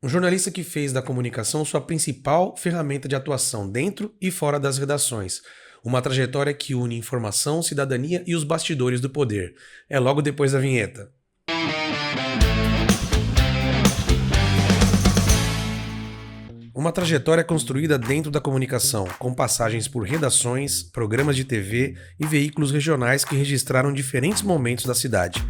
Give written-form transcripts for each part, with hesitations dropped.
Um jornalista que fez da comunicação sua principal ferramenta de atuação dentro e fora das redações. Uma trajetória que une informação, cidadania e os bastidores do poder. É logo depois da vinheta. Uma trajetória construída dentro da comunicação, com passagens por redações, programas de TV e veículos regionais que registraram diferentes momentos da cidade.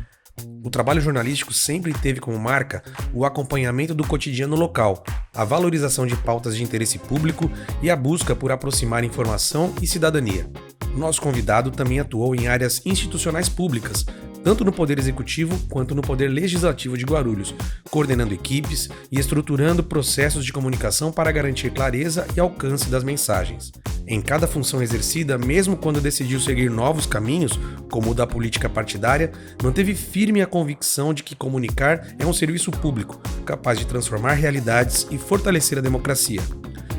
O trabalho jornalístico sempre teve como marca o acompanhamento do cotidiano local, a valorização de pautas de interesse público e a busca por aproximar informação e cidadania. Nosso convidado também atuou em áreas institucionais públicas, tanto no Poder Executivo quanto no Poder Legislativo de Guarulhos, coordenando equipes e estruturando processos de comunicação para garantir clareza e alcance das mensagens. Em cada função exercida, mesmo quando decidiu seguir novos caminhos, como o da política partidária, manteve firme a convicção de que comunicar é um serviço público, capaz de transformar realidades e fortalecer a democracia.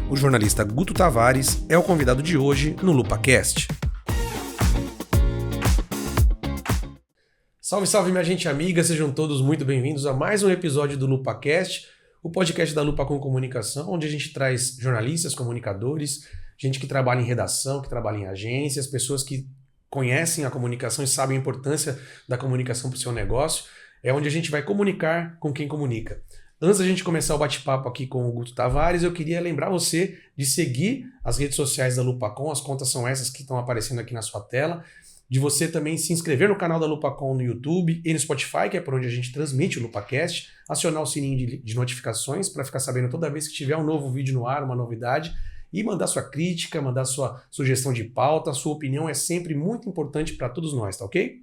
O jornalista Guto Tavares é o convidado de hoje no LupaCast. Salve, salve, minha gente amiga, sejam todos muito bem-vindos a mais um episódio do LupaCast, o podcast da Lupa com Comunicação, onde a gente traz jornalistas, comunicadores, gente que trabalha em redação, que trabalha em agências, pessoas que conhecem a comunicação e sabem a importância da comunicação para o seu negócio. É onde a gente vai comunicar com quem comunica. Antes da gente começar o bate-papo aqui com o Guto Tavares, eu queria lembrar você de seguir as redes sociais da Lupacom, as contas são essas que estão aparecendo aqui na sua tela, de você também se inscrever no canal da Lupacom no YouTube e no Spotify, que é por onde a gente transmite o LupaCast, acionar o sininho de notificações para ficar sabendo toda vez que tiver um novo vídeo no ar, uma novidade, e mandar sua crítica, mandar sua sugestão de pauta, sua opinião é sempre muito importante para todos nós, tá ok?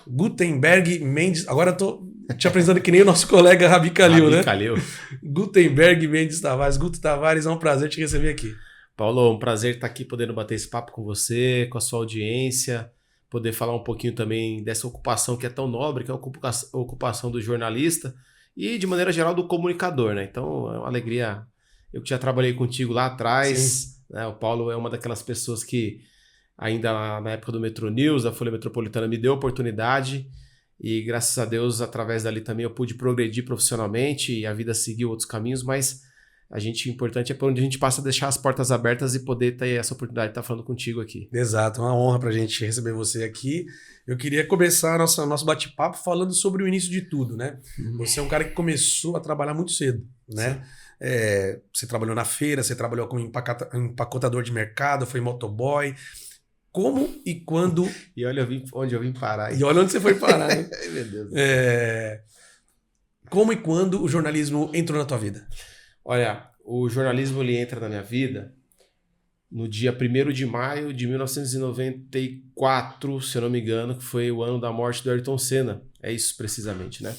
Gutenberg Mendes, agora eu tô te apresentando que nem o nosso colega Rabi Kalil, né? Kalil. Gutenberg Mendes Tavares. Guto Tavares, é um prazer te receber aqui. Paulo, um prazer estar aqui podendo bater esse papo com você, com a sua audiência, poder falar um pouquinho também dessa ocupação que é tão nobre, que é a ocupação do jornalista e, de maneira geral, do comunicador, né? Então, é uma alegria. Eu que já trabalhei contigo lá atrás, né? O Paulo é uma daquelas pessoas que, ainda na época do Metro News, da Folha Metropolitana, me deu oportunidade e, graças a Deus, através dali também eu pude progredir profissionalmente e a vida seguiu outros caminhos, mas o importante é para onde a gente passa a deixar as portas abertas e poder ter essa oportunidade de estar falando contigo aqui. Exato, é uma honra para a gente receber você aqui. Eu queria começar nosso bate-papo falando sobre o início de tudo, né? Você é um cara que começou a trabalhar muito cedo, né? Você trabalhou na feira, você trabalhou como empacotador de mercado, foi motoboy. Como e quando... E olha onde eu vim parar. E olha onde você foi parar, hein? Ai, meu Deus. Como e quando o jornalismo entrou na tua vida? Olha, o jornalismo ele entra na minha vida no dia 1º de maio de 1994, se eu não me engano, que foi o ano da morte do Ayrton Senna. É isso precisamente, né?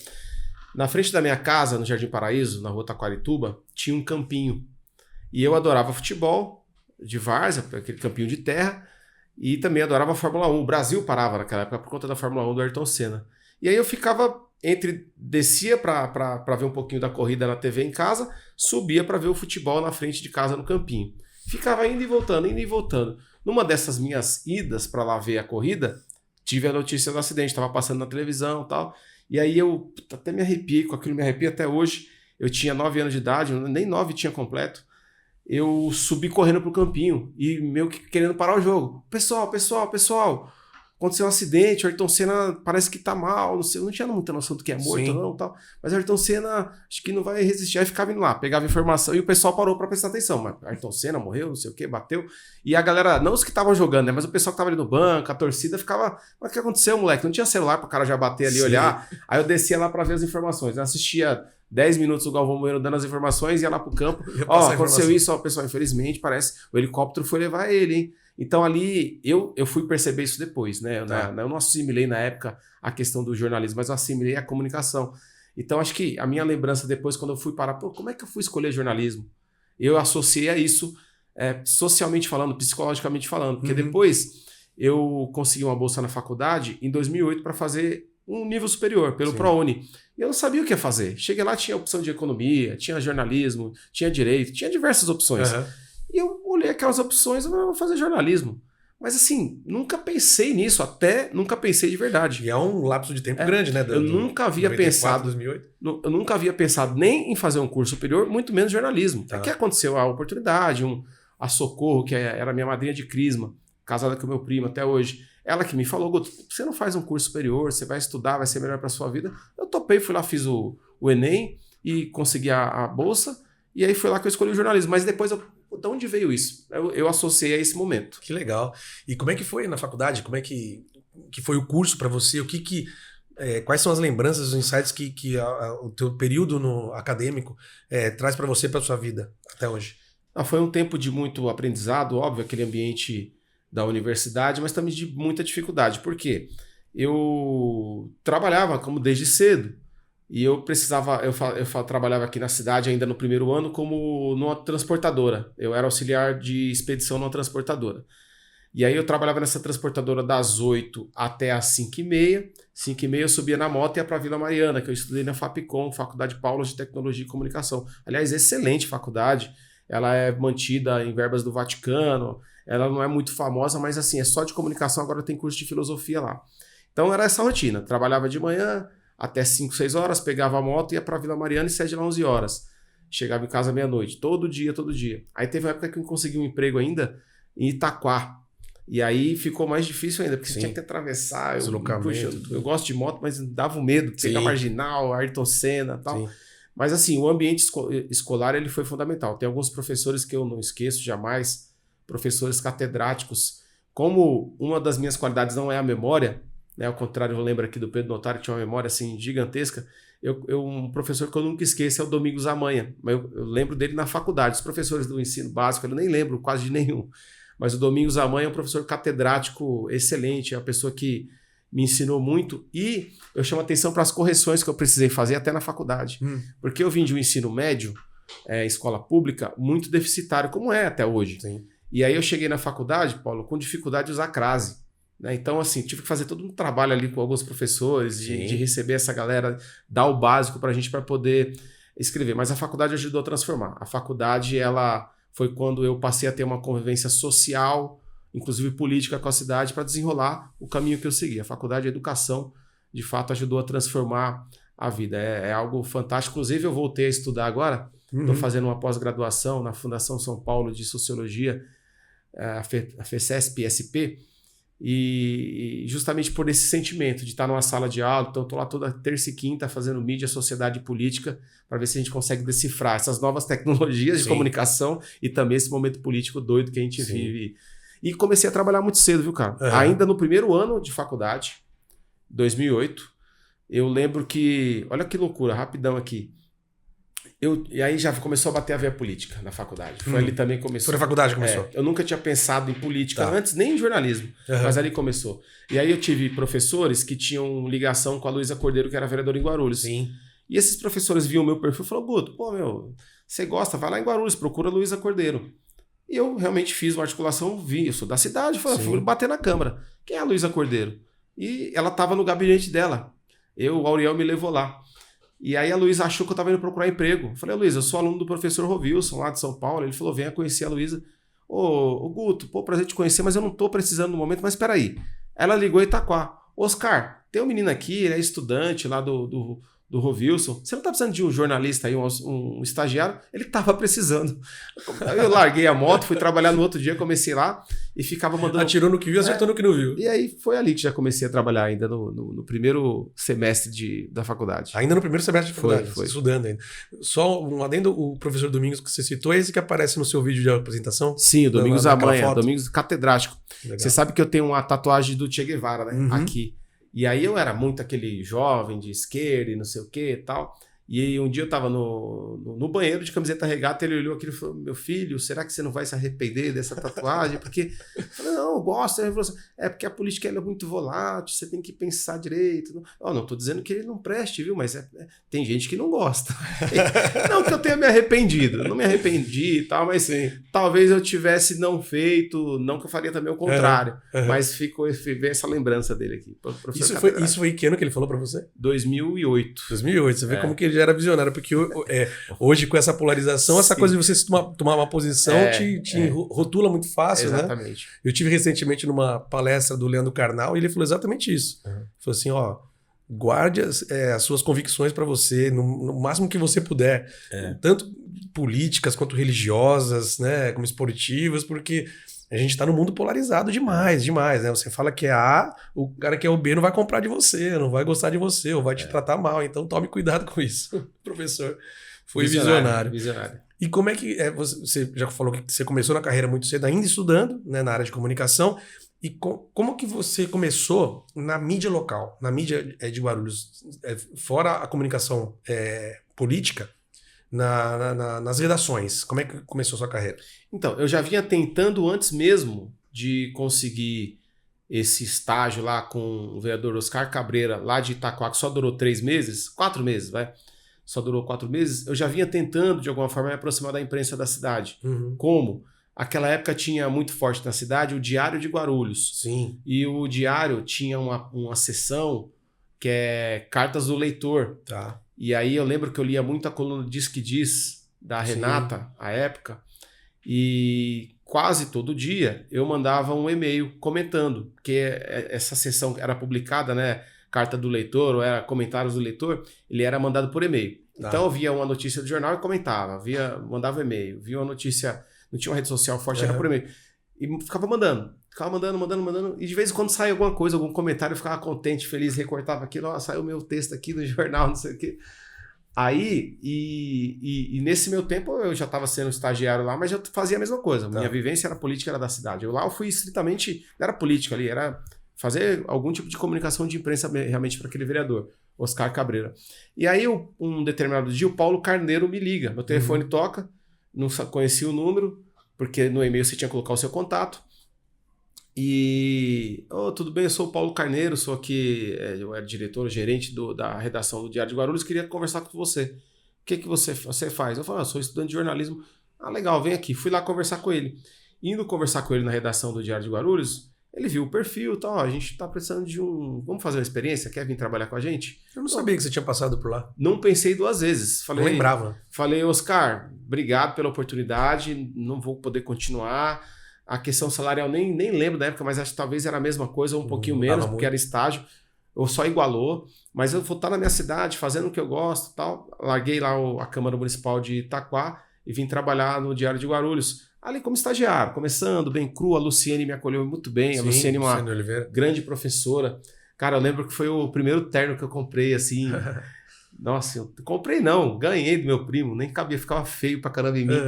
Na frente da minha casa, no Jardim Paraíso, na rua Taquarituba, tinha um campinho. E eu adorava futebol de várzea, aquele campinho de terra, e também adorava a Fórmula 1. O Brasil parava naquela época por conta da Fórmula 1 do Ayrton Senna. E aí eu ficava descia para ver um pouquinho da corrida na TV em casa, subia para ver o futebol na frente de casa no campinho. Ficava indo e voltando, indo e voltando. Numa dessas minhas idas para lá ver a corrida, tive a notícia do acidente, estava passando na televisão e tal. E aí eu até me arrepiei, com aquilo me arrepio até hoje. Eu tinha 9 anos de idade, nem 9 tinha completo. Eu subi correndo pro campinho e meio que querendo parar o jogo. Pessoal, aconteceu um acidente, o Ayrton Senna parece que tá mal, não sei, eu não tinha muita noção do que é morto. Sim. Não, tal. Mas o Ayrton Senna acho que não vai resistir. Aí ficava indo lá, pegava informação e o pessoal parou pra prestar atenção. Mas Ayrton Senna morreu, não sei o que, bateu. E a galera, não os que estavam jogando, né? Mas o pessoal que tava ali no banco, a torcida ficava, mas o que aconteceu, moleque? Não tinha celular pro cara já bater ali e olhar. Aí eu descia lá pra ver as informações. Eu assistia 10 minutos o Galvão Bueno dando as informações, ia lá pro campo. Aconteceu isso, pessoal, infelizmente, parece, o helicóptero foi levar ele, hein? Então ali, eu fui perceber isso depois, né? Eu não assimilei na época a questão do jornalismo, mas eu assimilei a comunicação. Então acho que a minha lembrança depois, quando eu fui parar, como é que eu fui escolher jornalismo? Eu associei a isso, socialmente falando, psicologicamente falando, porque depois eu consegui uma bolsa na faculdade em 2008 para fazer um nível superior, pelo ProUni. E eu não sabia o que ia fazer. Cheguei lá, tinha opção de economia, tinha jornalismo, tinha direito, tinha diversas opções. E eu olhei aquelas opções, eu vou fazer jornalismo. Mas assim, nunca pensei nisso, nunca pensei de verdade. E é um lapso de tempo grande, né? Eu nunca havia 94, pensado. 2008. Eu nunca havia pensado nem em fazer um curso superior, muito menos jornalismo. Tá. É que aconteceu a oportunidade, a Socorro, que era minha madrinha de crisma, casada com meu primo até hoje. Ela que me falou, Guto, você não faz um curso superior, você vai estudar, vai ser melhor para sua vida. Eu topei, fui lá, fiz o Enem e consegui a bolsa. E aí foi lá que eu escolhi o jornalismo. Mas depois, de onde veio isso? Eu associei a esse momento. Que legal. E como é que foi na faculdade? Como é que foi o curso para você? Quais são as lembranças, os insights que o teu período no acadêmico traz para você, para sua vida até hoje? Foi um tempo de muito aprendizado, óbvio, aquele ambiente da universidade, mas também de muita dificuldade. Por quê? Eu trabalhava como desde cedo. E eu precisava, eu trabalhava aqui na cidade ainda no primeiro ano como numa transportadora. Eu era auxiliar de expedição numa transportadora. E aí eu trabalhava nessa transportadora das 8 até as 5h30. 5h30 eu subia na moto e ia para Vila Mariana, que eu estudei na FAPCOM, Faculdade Paula de Tecnologia e Comunicação. Aliás, excelente faculdade. Ela é mantida em verbas do Vaticano. Ela não é muito famosa, mas assim, é só de comunicação, agora tem curso de filosofia lá. Então era essa rotina. Trabalhava de manhã até 5, 6 horas, pegava a moto e ia para Vila Mariana e saía de lá 11 horas. Chegava em casa meia-noite, todo dia. Aí teve uma época que eu consegui um emprego ainda em Itaquá. E aí ficou mais difícil ainda, porque você tinha que atravessar. Eu gosto de moto, mas dava um medo, pegar Marginal, Ayrton Senna e tal. Sim. Mas assim, o ambiente escolar ele foi fundamental. Tem alguns professores que eu não esqueço jamais, professores catedráticos. Como uma das minhas qualidades não é a memória, né? Ao contrário, eu lembro aqui do Pedro Notário, que tinha uma memória assim gigantesca. Um professor que eu nunca esqueço é o Domingos Amanha. Mas eu lembro dele na faculdade. Os professores do ensino básico, eu nem lembro quase de nenhum. Mas o Domingos Amanha é um professor catedrático excelente, é uma pessoa que me ensinou muito. E eu chamo atenção para as correções que eu precisei fazer até na faculdade. Porque eu vim de um ensino médio, escola pública, muito deficitário, como é até hoje. Sim. E aí eu cheguei na faculdade, Paulo, com dificuldade de usar crase. Né? Então, assim, tive que fazer todo um trabalho ali com alguns professores, de receber essa galera, dar o básico para a gente para poder escrever. Mas a faculdade ajudou a transformar. A faculdade, ela foi quando eu passei a ter uma convivência social, inclusive política com a cidade, para desenrolar o caminho que eu segui. A faculdade de educação, de fato, ajudou a transformar a vida. É algo fantástico. Inclusive, eu voltei a estudar agora. Estou fazendo uma pós-graduação na Fundação São Paulo de Sociologia, a FECESP-SP, e justamente por esse sentimento de estar numa sala de aula. Então, estou lá toda terça e quinta fazendo mídia, sociedade e política, para ver se a gente consegue decifrar essas novas tecnologias de comunicação e também esse momento político doido que a gente vive. E comecei a trabalhar muito cedo, viu, cara? Ainda no primeiro ano de faculdade, 2008, eu lembro que... Olha que loucura, rapidão aqui. E aí já começou a bater a veia política na faculdade. Foi ali também que começou. Foi na faculdade que começou? Eu nunca tinha pensado em política antes, nem em jornalismo. Mas ali começou. E aí eu tive professores que tinham ligação com a Luísa Cordeiro, que era vereadora em Guarulhos. Sim. E esses professores viam o meu perfil e falaram, Guto, você gosta, vai lá em Guarulhos, procura a Luísa Cordeiro. E eu realmente fiz uma articulação, eu sou da cidade, fui bater na Câmara. Quem é a Luísa Cordeiro? E ela estava no gabinete dela. O Auriel me levou lá. E aí a Luísa achou que eu estava indo procurar emprego. Eu falei, Luísa, eu sou aluno do professor Rovilson, lá de São Paulo. Ele falou, venha conhecer a Luísa. Ô Guto, prazer te conhecer, mas eu não estou precisando no momento, mas espera aí. Ela ligou em Itaquá. Oscar, tem um menino aqui, ele é estudante lá do Rovilson. Você não está precisando de um jornalista aí, um estagiário? Ele estava precisando. Eu larguei a moto, fui trabalhar no outro dia, comecei lá e ficava mandando... Atirou no que viu, acertou no que não viu. E aí foi ali que já comecei a trabalhar ainda no primeiro semestre da faculdade. Ainda no primeiro semestre de faculdade, foi. Estudando ainda. Só um adendo, o professor Domingos que você citou, é esse que aparece no seu vídeo de apresentação? Sim, o Domingos Amanha, Domingos catedrático. Legal. Você sabe que eu tenho uma tatuagem do Che Guevara, né? Aqui. E aí eu era muito aquele jovem de esquerda e não sei o que e tal. E aí um dia eu tava no banheiro de camiseta regata, ele olhou aquilo e falou, meu filho, será que você não vai se arrepender dessa tatuagem? Porque eu falei, não, eu gosto. Ele falou assim, porque a política ela é muito volátil, você tem que pensar direito. Não tô dizendo que ele não preste, viu? Mas tem gente que não gosta. Não que eu tenha me arrependido, eu não me arrependi e tal, mas talvez eu tivesse não feito, não que eu faria também o contrário. Mas ficou essa lembrança dele aqui. Isso foi que ano que ele falou pra você? 2008. 2008, você vê como que ele era visionário, porque hoje com essa polarização, essa coisa de você tomar uma posição te rotula muito fácil, exatamente. né? Eu tive recentemente numa palestra do Leandro Carnal e ele falou exatamente isso. Ele falou assim, ó, guarde as suas convicções para você, no máximo que você puder. Tanto políticas quanto religiosas, né, como esportivas, porque a gente tá no mundo polarizado demais, né? Você fala que é A, o cara que é o B não vai comprar de você, não vai gostar de você, ou vai te tratar mal. Então tome cuidado com isso. O professor foi visionário. E como é que você já falou que você começou na carreira muito cedo, ainda estudando, né, na área de comunicação. E como que você começou na mídia local, na mídia de Guarulhos, fora a comunicação política, nas redações? Como é que começou a sua carreira? Então, eu já vinha tentando antes mesmo de conseguir esse estágio lá com o vereador Oscar Cabreira, lá de Itaquá, que só durou 4 meses, vai. Só durou 4 meses. Eu já vinha tentando, de alguma forma, me aproximar da imprensa da cidade. Como? Aquela época tinha muito forte na cidade o Diário de Guarulhos. Sim. E o Diário tinha uma seção que é Cartas do Leitor. Tá. E aí eu lembro que eu lia muito a coluna Diz que Diz, da Renata, à época. E quase todo dia eu mandava um e-mail comentando, porque essa seção era publicada, né? Carta do leitor, ou era comentários do leitor, ele era mandado por e-mail. Tá. Então eu via uma notícia do jornal e comentava, mandava e-mail, via uma notícia, não tinha uma rede social forte, era por e-mail. E ficava mandando, e de vez em quando saía alguma coisa, algum comentário, eu ficava contente, feliz, recortava aquilo, ó, saiu o meu texto aqui no jornal, não sei o quê. Aí, e nesse meu tempo eu já estava sendo estagiário lá, mas já fazia a mesma coisa. Minha vivência era política, era da cidade. Eu fui estritamente, não era política ali, era fazer algum tipo de comunicação de imprensa realmente para aquele vereador, Oscar Cabreira. E aí, um determinado dia, o Paulo Carneiro me liga. Meu telefone toca, não conhecia o número, porque no e-mail você tinha que colocar o seu contato. E, tudo bem, eu sou o Paulo Carneiro, sou aqui, eu era diretor, gerente da redação do Diário de Guarulhos, queria conversar com você. O que você faz? Eu falei, eu sou estudante de jornalismo. Ah, legal, vem aqui. Fui lá conversar com ele. Indo conversar com ele na redação do Diário de Guarulhos, ele viu o perfil e tal, a gente tá precisando de vamos fazer uma experiência, quer vir trabalhar com a gente? Eu não sabia que você tinha passado por lá. Não pensei 2 vezes. Não lembrava. Falei, Oscar, obrigado pela oportunidade, não vou poder continuar. A questão salarial nem lembro da época, mas acho que talvez era a mesma coisa, ou um pouquinho menos, porque era estágio, ou só igualou. Mas eu vou estar na minha cidade, fazendo o que eu gosto e tal. Larguei lá a Câmara Municipal de Itaquá e vim trabalhar no Diário de Guarulhos. Ali como estagiário, começando bem cru, a Luciene me acolheu muito bem. Sim, a Luciene é uma grande professora. Cara, eu lembro que foi o primeiro terno que eu comprei, assim. Nossa, eu comprei não, ganhei do meu primo, nem cabia, ficava feio pra caramba em mim.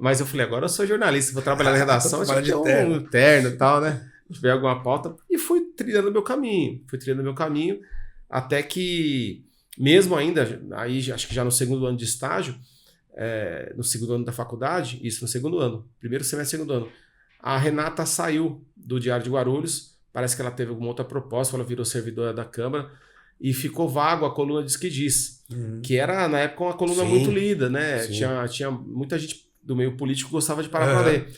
Mas eu falei, agora eu sou jornalista, vou trabalhar na redação, tinha que ter um terno e tal, né? Se tiver alguma pauta. E fui trilhando meu caminho, até que, mesmo ainda, aí acho que já no segundo ano de estágio, no segundo ano da faculdade, isso no segundo ano, primeiro semestre, segundo ano, a Renata saiu do Diário de Guarulhos, parece que ela teve alguma outra proposta, ela virou servidora da Câmara, e ficou vago a coluna Diz que Diz, que era, na época, uma coluna muito lida, né? Tinha muita gente do meio político que gostava de parar para ler.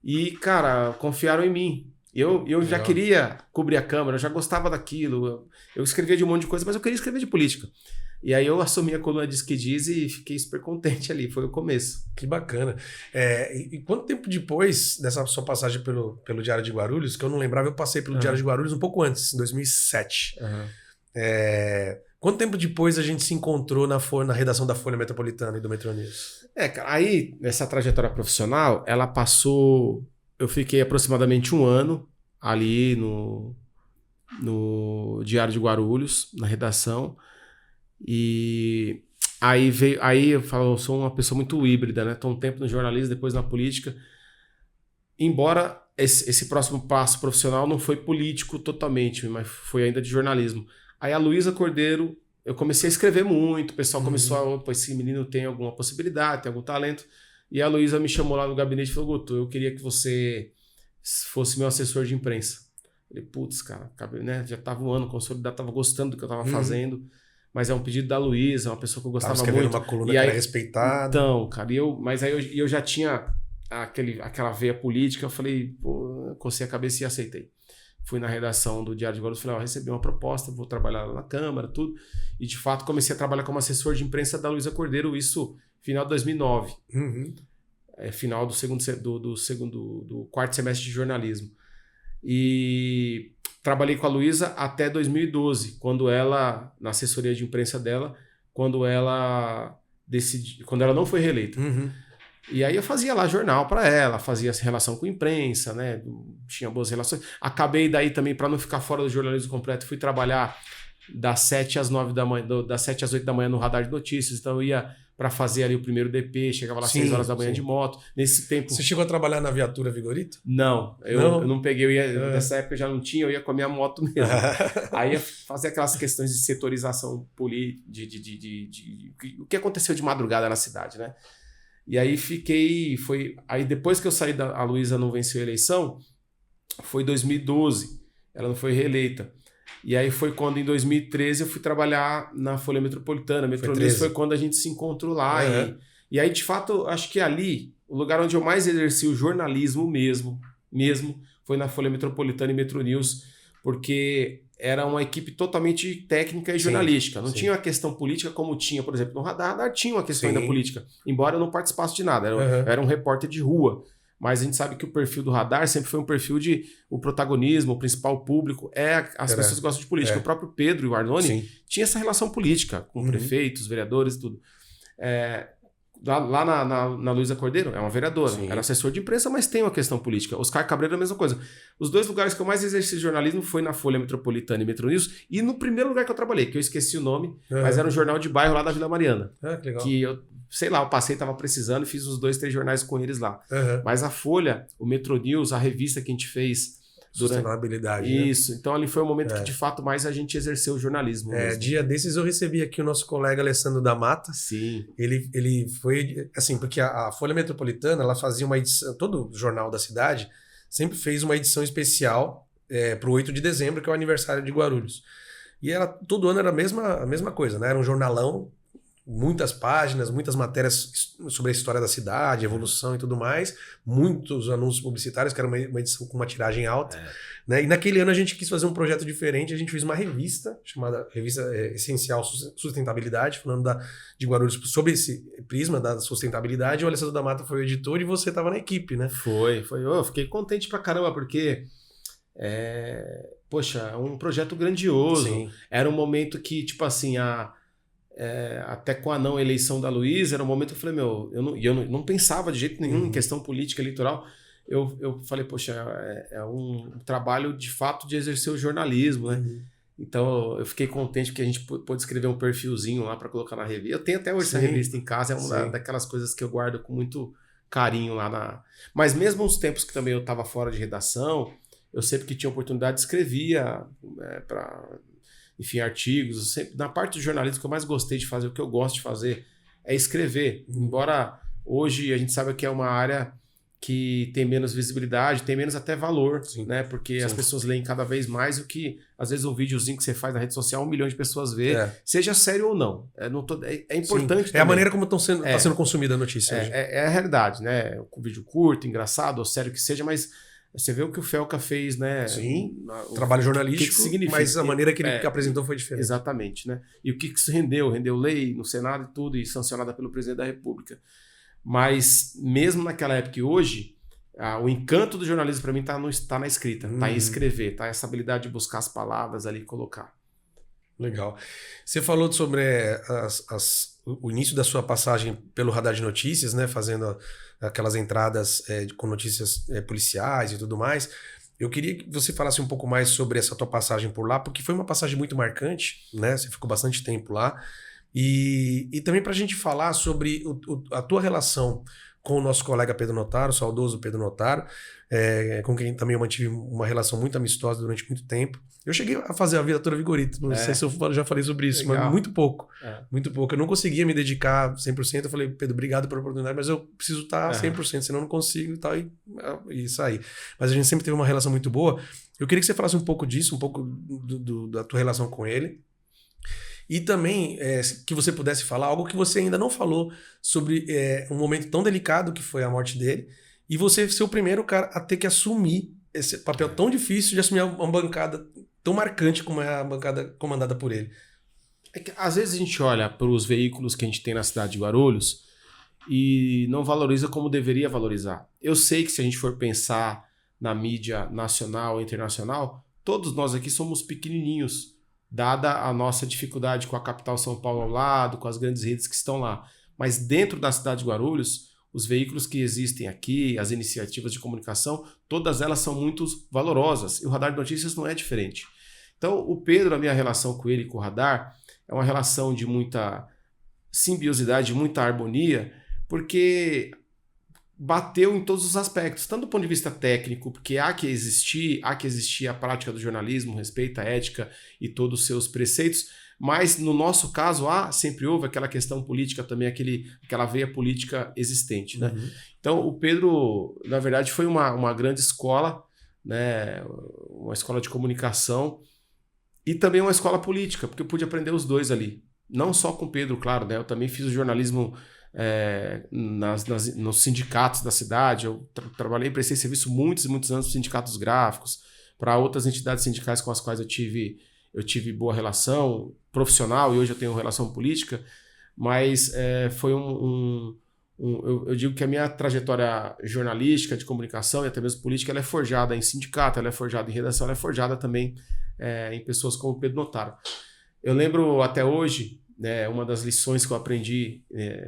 E, cara, confiaram em mim. Eu já queria cobrir a Câmara, eu já gostava daquilo, eu escrevia de um monte de coisa, mas eu queria escrever de política. E aí eu assumi a coluna Diz que Diz e fiquei super contente ali, foi o começo. Que bacana. E quanto tempo depois dessa sua passagem pelo Diário de Guarulhos, que eu não lembrava, eu passei pelo Diário de Guarulhos um pouco antes, em 2007. Quanto tempo depois a gente se encontrou na redação da Folha Metropolitana e do Metro News? Cara, aí, nessa trajetória profissional, ela passou... Eu fiquei aproximadamente 1 ano ali no Diário de Guarulhos, na redação. E aí eu falo, eu sou uma pessoa muito híbrida, né? Tô um tempo no jornalismo, depois na política. Embora esse próximo passo profissional não foi político totalmente, mas foi ainda de jornalismo. Aí a Luísa Cordeiro, eu comecei a escrever muito, o pessoal começou a, esse menino tem alguma possibilidade, tem algum talento. E a Luísa me chamou lá no gabinete e falou, Guto, eu queria que você fosse meu assessor de imprensa. Eu falei, putz, cara, né? Já estava um ano consolidado, estava gostando do que eu estava fazendo, mas é um pedido da Luísa, uma pessoa que eu gostava muito. Uma coluna e aí, que era respeitada. Então, cara, mas aí eu já tinha aquela veia política, eu falei, pô, cocei a cabeça e aceitei. fui na redação do Diário de Guarulhos, falei, recebi uma proposta, vou trabalhar lá na Câmara, tudo. E, de fato, comecei a trabalhar como assessor de imprensa da Luísa Cordeiro, isso final de 2009. Final do quarto semestre de jornalismo. E trabalhei com a Luísa até 2012, quando ela, na assessoria de imprensa dela, quando ela não foi reeleita. E aí eu fazia lá jornal para ela, fazia relação com a imprensa, né? Tinha boas relações. Acabei daí também, para não ficar fora do jornalismo completo, fui trabalhar das 7 às 9 da manhã, das 7 às 8 da manhã no Radar de Notícias. Então eu ia para fazer ali o primeiro DP, chegava lá às 6 horas da manhã de moto. Nesse tempo... Você chegou a trabalhar na viatura Vigorito? Não, eu não peguei, nessa época eu já não tinha, eu ia com a minha moto mesmo. Aí ia fazer aquelas questões de setorização política, o que aconteceu de madrugada na cidade, né? E aí aí depois que eu saí a Luísa não venceu a eleição, foi 2012, ela não foi reeleita. E aí foi quando, em 2013, eu fui trabalhar na Folha Metropolitana. Metronews foi quando a gente se encontrou lá. E aí, de fato, acho que ali, o lugar onde eu mais exerci o jornalismo mesmo, foi na Folha Metropolitana e Metronews, porque era uma equipe totalmente técnica e jornalística. Não tinha uma questão política como tinha, por exemplo, no Radar. Radar tinha uma questão ainda política, embora eu não participasse de nada. Eu era um repórter de rua. Mas a gente sabe que o perfil do Radar sempre foi um perfil de o protagonismo, o principal público, as pessoas que gostam de política. O próprio Pedro e o Arnone tinha essa relação política com prefeitos, vereadores e tudo. Lá na Luísa Cordeiro, é uma vereadora, era assessor de imprensa, mas tem uma questão política. Oscar Cabreiro é a mesma coisa. Os dois lugares que eu mais exerci jornalismo foi na Folha Metropolitana e Metronews, e no primeiro lugar que eu trabalhei, que eu esqueci o nome, mas era um jornal de bairro lá da Vila Mariana. Que legal. Que eu, sei lá, eu passei, tava precisando e fiz os 2, 3 jornais com eles lá. Mas a Folha, o Metronews, a revista que a gente fez... Sustentabilidade. Isso, então ali foi o momento que de fato mais a gente exerceu o jornalismo. Dia desses eu recebi aqui o nosso colega Alessandro da Mata. Sim. Ele foi, assim, porque a Folha Metropolitana, ela fazia uma edição, todo jornal da cidade sempre fez uma edição especial pro 8 de dezembro, que é o aniversário de Guarulhos. E todo ano era a mesma coisa, né? Era um jornalão, muitas páginas, muitas matérias sobre a história da cidade, evolução e tudo mais, muitos anúncios publicitários, que era uma edição com uma tiragem alta. Né? E naquele ano a gente quis fazer um projeto diferente, a gente fez uma revista, chamada Revista Essencial Sustentabilidade, falando de Guarulhos sobre esse prisma da sustentabilidade. O Alessandro da Mata foi o editor e você estava na equipe, né? Foi. Eu fiquei contente pra caramba, porque... poxa, um projeto grandioso. Sim. Era um momento que, tipo assim, até com a não eleição da Luísa, era um momento que eu falei, eu não pensava de jeito nenhum em questão política eleitoral. Eu falei, poxa, é um trabalho de fato de exercer o jornalismo, né? Então eu fiquei contente porque a gente pôde escrever um perfilzinho lá para colocar na revista. Eu tenho até hoje essa revista em casa, é uma daquelas coisas que eu guardo com muito carinho lá Mas mesmo os tempos que também eu estava fora de redação, eu sempre que tinha oportunidade escrevia para... Enfim, artigos. Na parte do jornalismo que eu mais gostei de fazer, o que eu gosto de fazer é escrever. Embora hoje a gente saiba que é uma área que tem menos visibilidade, tem menos até valor, né? Porque as pessoas leem cada vez mais o que, às vezes, um videozinho que você faz na rede social, 1 milhão de pessoas vê, seja sério ou não. É importante. É a maneira como está sendo consumida a notícia hoje. É a realidade, né? Um vídeo curto, engraçado, ou sério que seja, mas... Você vê o que o Felca fez, né? Sim, trabalho jornalístico, que significa? Mas a maneira que ele apresentou foi diferente. Exatamente, né? E o que isso rendeu? Rendeu lei no Senado e tudo, e sancionada pelo presidente da República. Mas, mesmo naquela época e hoje, o encanto do jornalismo para mim está na escrita, está em escrever, tá essa habilidade de buscar as palavras ali e colocar. Legal. Você falou sobre o início da sua passagem pelo Radar de Notícias, né, fazendo aquelas entradas com notícias policiais e tudo mais. Eu queria que você falasse um pouco mais sobre essa tua passagem por lá, porque foi uma passagem muito marcante, né? Você ficou bastante tempo lá. E também para a gente falar sobre a tua relação com o nosso colega Pedro Notaro, o saudoso Pedro Notaro, com quem também eu mantive uma relação muito amistosa durante muito tempo. Eu cheguei a fazer a Viatura Vigorito, não sei se eu já falei sobre isso, mas muito pouco. Muito pouco. Eu não conseguia me dedicar 100%. Eu falei, Pedro, obrigado pela oportunidade, mas eu preciso estar 100%, senão eu não consigo e tal, e sair. Mas a gente sempre teve uma relação muito boa. Eu queria que você falasse um pouco disso, um pouco da tua relação com ele. E também que você pudesse falar algo que você ainda não falou sobre um momento tão delicado que foi a morte dele, e você ser o primeiro cara a ter que assumir esse papel tão difícil de assumir uma bancada tão marcante como é a bancada comandada por ele? É que, às vezes a gente olha para os veículos que a gente tem na cidade de Guarulhos e não valoriza como deveria valorizar. Eu sei que se a gente for pensar na mídia nacional e internacional, todos nós aqui somos pequenininhos, dada a nossa dificuldade com a capital São Paulo ao lado, com as grandes redes que estão lá. Mas dentro da cidade de Guarulhos, os veículos que existem aqui, as iniciativas de comunicação, todas elas são muito valorosas. E o Radar de Notícias não é diferente. Então, o Pedro, a minha relação com ele e com o Radar, é uma relação de muita simbiosidade, de muita harmonia, porque bateu em todos os aspectos, tanto do ponto de vista técnico, porque há que existir a prática do jornalismo, respeito à ética e todos os seus preceitos, mas no nosso caso sempre houve aquela questão política também, aquela veia política existente, né? Uhum. Então o Pedro, na verdade, foi uma grande escola, né? Uma escola de comunicação e também uma escola política, porque eu pude aprender os dois ali, não só com o Pedro, claro, né? Eu também fiz o jornalismo nos sindicatos da cidade. Eu trabalhei, prestei serviço muitos e muitos anos para sindicatos gráficos, para outras entidades sindicais com as quais eu tive boa relação profissional e hoje eu tenho relação política, mas foi eu digo que a minha trajetória jornalística, de comunicação e até mesmo política, ela é forjada em sindicato, ela é forjada em redação, ela é forjada também em pessoas como o Pedro Notaro. Eu lembro até hoje, uma das lições que eu aprendi